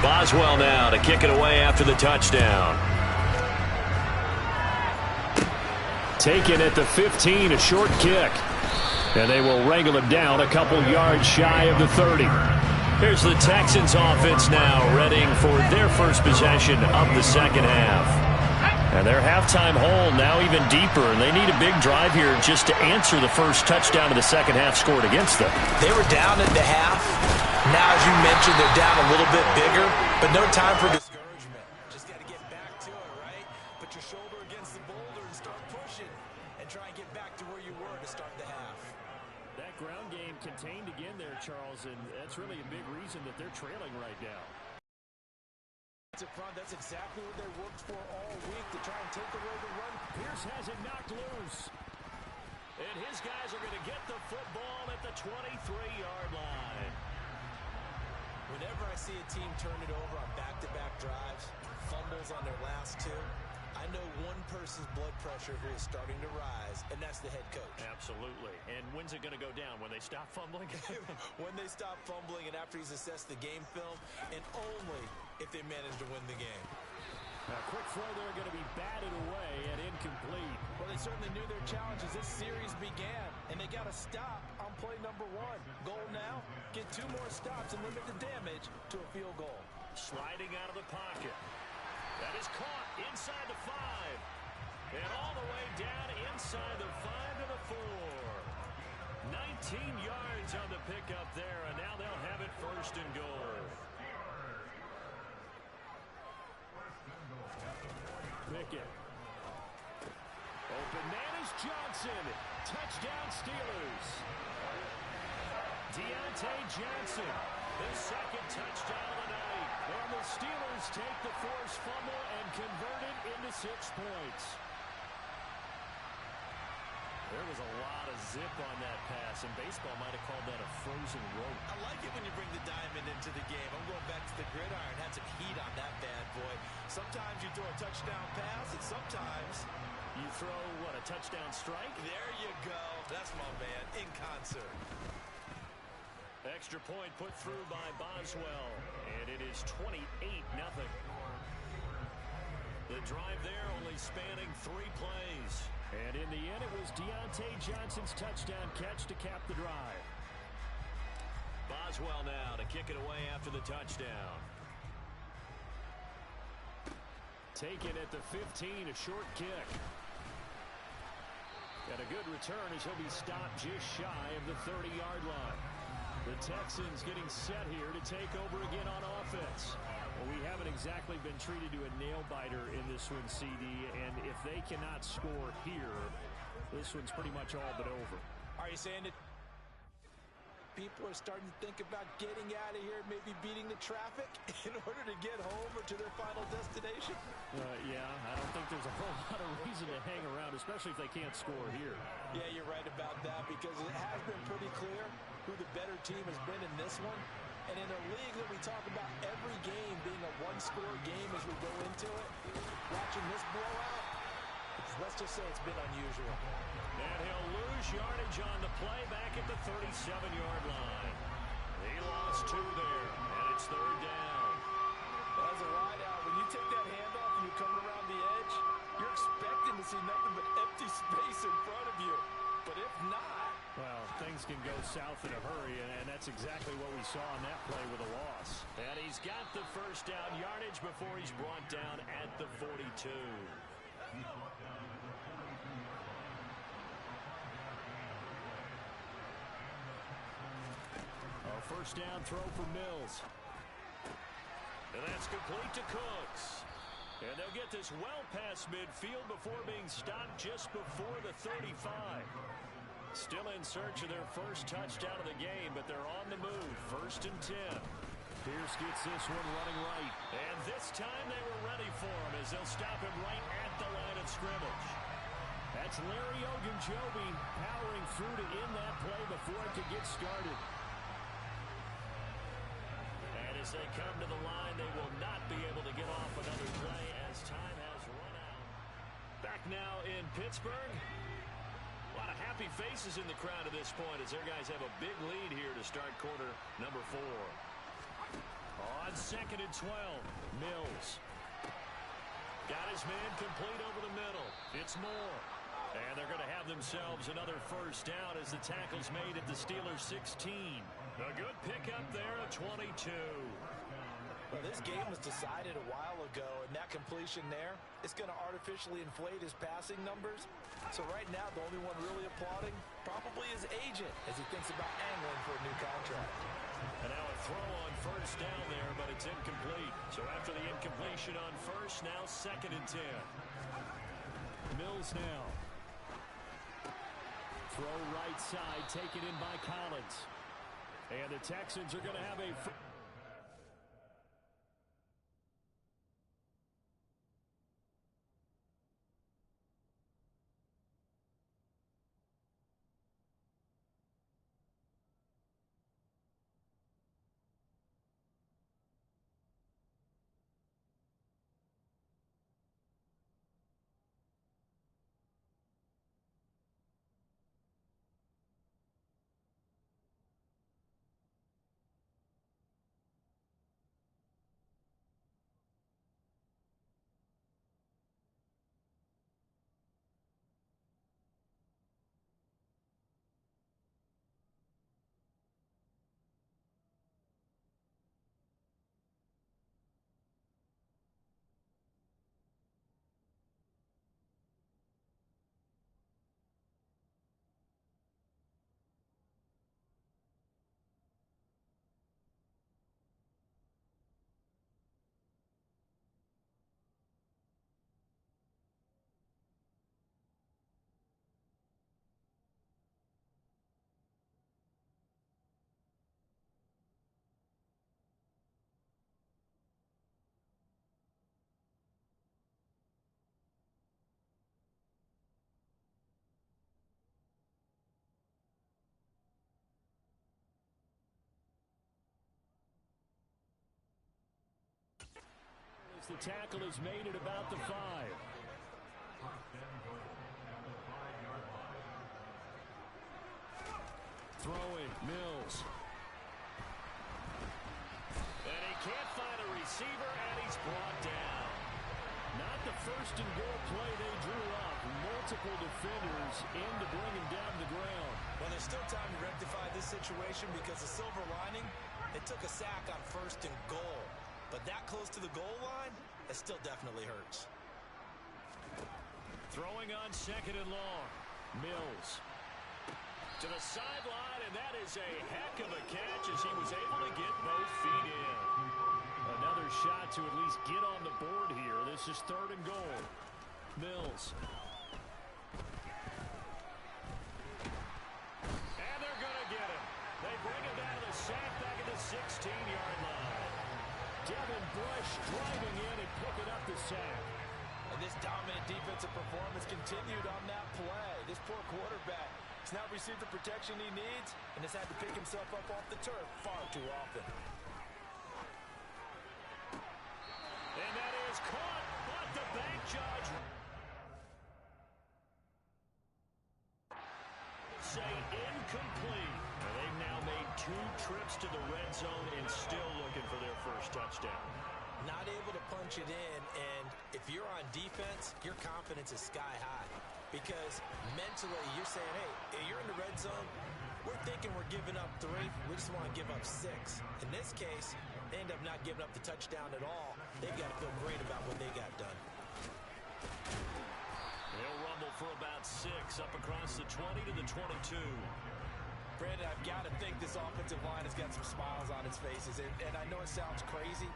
Boswell now to kick it away after the touchdown. Taken at the 15, a short kick. And they will wrangle him down a couple yards shy of the 30. Here's the Texans offense now, readying for their first possession of the second half. And their halftime hole now even deeper, and they need a big drive here just to answer the first touchdown of the second half scored against them. They were down at the half. Now, as you mentioned, they're down a little bit bigger, but no time for discouragement. Just got to get back to it, right? Put your shoulder against the boulder and start pushing, and try and get back to where you were to start the half. That ground game contained again there, Charles, and that's really a big reason that they're trailing right now. That's exactly what they worked for all week, to try and take away the run. Pierce has it knocked loose. And his guys are going to get the football at the 23-yard line. Whenever I see a team turn it over on back-to-back drives, fumbles on their last two, I know one person's blood pressure here is starting to rise, and that's the head coach. Absolutely. And when's it going to go down? When they stop fumbling? When they stop fumbling and after he's assessed the game film, and only if they manage to win the game. A quick throw there going to be batted away and incomplete. Well, they certainly knew their challenge as this series began, and they got to stop on play number 1. Goal now, get 2 more stops and limit the damage to a field goal. Sliding out of the pocket. That is caught inside the 5. And all the way down inside the 5 to the 4. 19 yards on the pickup there, and now they'll have it first and goal. Pickett. Open man is Johnson. Touchdown Steelers. Deontay Johnson, his second touchdown of the night. And the Steelers take the forced fumble and convert it into 6 points. There was a lot of zip on that pass, and baseball might have called that a frozen rope. I like it when you bring the diamond into the game. I'm going back to the gridiron. Had some heat on that bad boy. Sometimes you throw a touchdown pass, and sometimes you throw, what, a touchdown strike? There you go. That's my man, in concert. Extra point put through by Boswell, and it is 28-0. The drive there only spanning 3 plays. And in the end, it was Deontay Johnson's touchdown catch to cap the drive. Boswell now to kick it away after the touchdown. Taken at the 15, a short kick. And a good return as he'll be stopped just shy of the 30-yard line. The Texans getting set here to take over again on offense. Well, we haven't exactly been treated to a nail-biter in this one, CD, and if they cannot score here, this one's pretty much all but over. Are you saying that people are starting to think about getting out of here, maybe beating the traffic in order to get home or to their final destination? Yeah, I don't think there's a whole lot of reason to hang around, especially if they can't score here. Yeah, you're right about that, because it has been pretty clear who the better team has been in this one. And in a league that we talk about every game being a one-score game as we go into it, watching this blowout, let's just say it's been unusual. And he'll lose yardage on the play back at the 37-yard line. He lost 2 there, and it's 3rd down. As a wideout, when you take that handoff and you come around the edge, you're expecting to see nothing but empty space in front of you. But if not, well, things can go south in a hurry, and that's exactly what we saw on that play with a loss. And he's got the first down yardage before he's brought down at the 42. A first down throw for Mills. And that's complete to Cooks. And they'll get this well past midfield before being stopped just before the 35. Still in search of their first touchdown of the game, but they're on the move. 1st and 10. Pierce gets this one running right. And this time they were ready for him as they'll stop him right at the line of scrimmage. That's Larry Ogunjobi powering through to end that play before it could get started. And as they come to the line, they will not be able to get off another play as time has run out. Back now in Pittsburgh. A lot of happy faces in the crowd at this point as their guys have a big lead here to start quarter number 4. On 2nd and 12, Mills. Got his man complete over the middle. It's Moore. And they're going to have themselves another first down as the tackle's made at the Steelers' 16. A good pickup there at 22. Well, this game was decided a while ago, and that completion there is going to artificially inflate his passing numbers. So right now, the only one really applauding probably his agent as he thinks about angling for a new contract. And now a throw on first down there, but it's incomplete. So after the incompletion on first, now 2nd and 10. Mills now. Throw right side, taken in by Collins. And the Texans are going to have a... the tackle is made at about the 5. Throwing, Mills. And he can't find a receiver, and he's brought down. Not the first and goal play they drew up. Multiple defenders in to bring him down to the ground. Well, there's still time to rectify this situation because the silver lining, it took a sack on first and goal. But that close to the goal line, it still definitely hurts. Throwing on second and long. Mills. To the sideline, and that is a heck of a catch as he was able to get both feet in. Another shot to at least get on the board here. This is third and goal. Mills. And they're going to get him. They bring him down to the sack back at the 16-yard line. Devin Bush driving in and picking up the sack. And this dominant defensive performance continued on that play. This poor quarterback has not received the protection he needs and has had to pick himself up off the turf far too often. And that is caught, but the bank judge say incomplete. They've now made 2 trips to the red zone and still looking for their first touchdown. Not able to punch it in, and if you're on defense, your confidence is sky high. Because mentally, you're saying, hey, you're in the red zone. We're thinking we're giving up 3. We just want to give up 6. In this case, they end up not giving up the touchdown at all. They've got to feel great about what they got done. They'll rumble for about 6 up across the 20 to the 22. Brandon, I've got to think this offensive line has got some smiles on its faces. And I know it sounds crazy,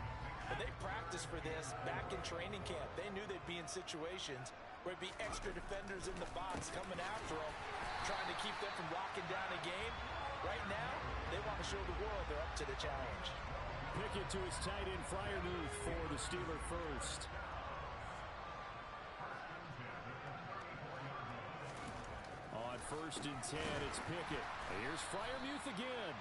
but they practiced for this back in training camp. They knew they'd be in situations where it'd be extra defenders in the box coming after them, trying to keep them from locking down a game. Right now, they want to show the world they're up to the challenge. Pickett to his tight end, Freiermuth for the Steeler first. On 1st and 10, it's Pickett. Here's Freiermuth again.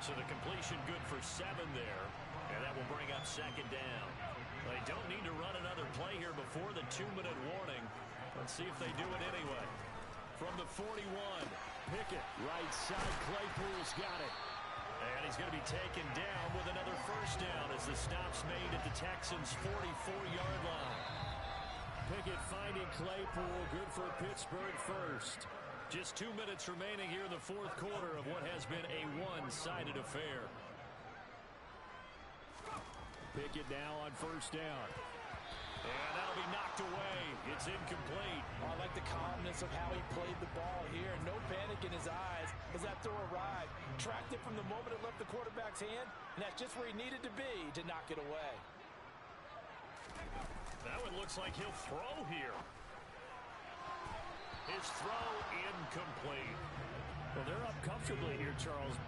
So the completion good for 7 there, and that will bring up second down. They don't need to run another play here before the 2-minute warning. Let's see if they do it anyway. From the 41, Pickett, right side, Claypool's got it. And he's going to be taken down with another first down as the stop's made at the Texans' 44-yard line. Pickett finding Claypool, good for Pittsburgh first. Just 2 minutes remaining here in the 4th quarter of what has been a one-sided affair. Pickett now on first down. And that'll be knocked away. It's incomplete. I like the calmness of how he played the ball here. No panic in his eyes as that throw arrived. Tracked it from the moment it left the quarterback's hand, and that's just where he needed to be to knock it away. That one looks like he'll throw here. His throw incomplete. Well, they're up comfortably here, Charles.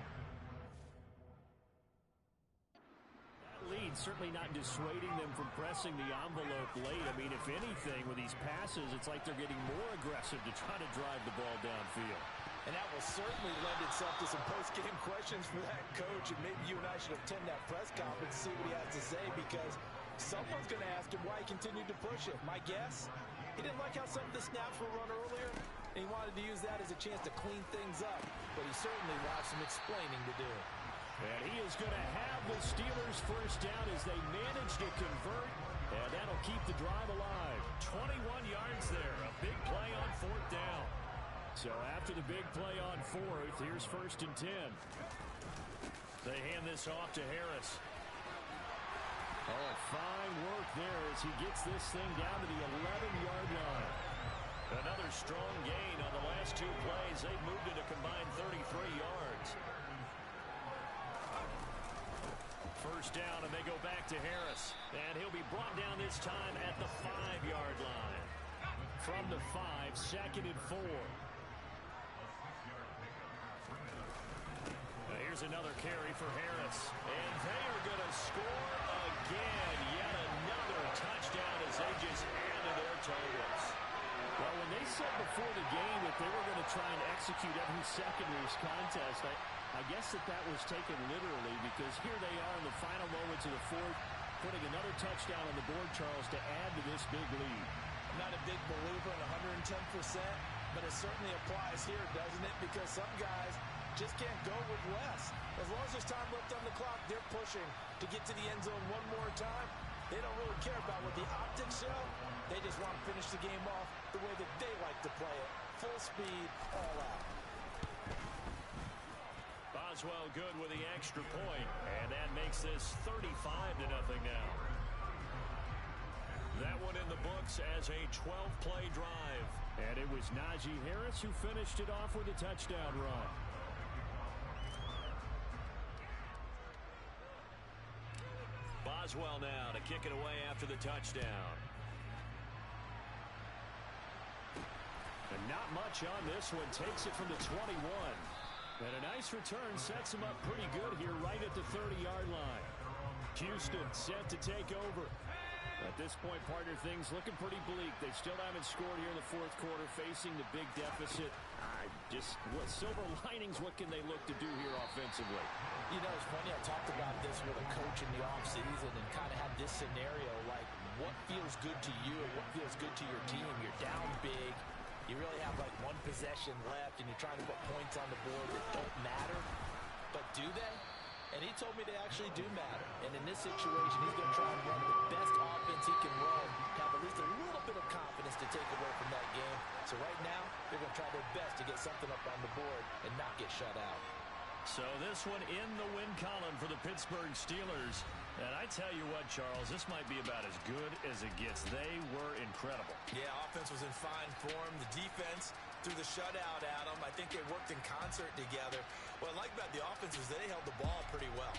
That lead certainly not dissuading them from pressing the envelope late. I mean, if anything, with these passes, it's like they're getting more aggressive to try to drive the ball downfield. And that will certainly lend itself to some post-game questions for that coach. And maybe you and I should attend that press conference to see what he has to say, because someone's going to ask him why he continued to push it. My guess, he didn't like how some of the snaps were run earlier, and he wanted to use that as a chance to clean things up. But he certainly will have some explaining to do. And he is going to have the Steelers first down as they manage to convert, and that'll keep the drive alive. 21 yards there, a big play on 4th down. So after the big play on 4th, here's 1st and 10. They hand this off to Harris. Oh, fine work there as he gets this thing down to the 11-yard line. Another strong gain on the last 2 plays. They've moved it a combined 33 yards. First down, and they go back to Harris. And he'll be brought down this time at the 5-yard line. From the 5, 2nd and 4. Here's another carry for Harris. And they are going to score again. Yet another touchdown as they just added their totals. Well, when they said before the game that they were going to try and execute every second of this contest, I guess that was taken literally, because here they are in the final moments of the 4th. putting another touchdown on the board, Charles, to add to this big lead. I'm not a big believer in 110%, but it certainly applies here, doesn't it? Because some guys just can't go with less. As long as there's time left on the clock, they're pushing to get to the end zone one more time. They don't really care about what the optics show. They just want to finish the game off the way that they like to play it. Full speed, all out. Boswell good with the extra point, and that makes this 35-0 now. That one in the books as a 12-play drive. And it was Najee Harris who finished it off with a touchdown run. Boswell now to kick it away after the touchdown. And not much on this one. Takes it from the 21. And a nice return sets him up pretty good here right at the 30-yard line. Houston set to take over. At this point, partner, things looking pretty bleak. They still haven't scored here in the fourth quarter, facing the big deficit. What silver linings, what can they look to do here offensively? You know, it's funny, I talked about this with a coach in the offseason and kind of had this scenario, like what feels good to you and what feels good to your team. You're down big. You really have like one possession left, and you're trying to put points on the board that don't matter. But do they? And he told me they actually do matter. And in this situation, he's going to try and run the best offense he can run, have at least a little bit of confidence to take away from that game. So right now, they're going to try their best to get something up on the board and not get shut out. So this one in the win column for the Pittsburgh Steelers. And I tell you what, Charles, this might be about as good as it gets. They were incredible. Yeah, offense was in fine form. The defense threw the shutout at them. I think they worked in concert together. What I like about the offense is they held the ball pretty well.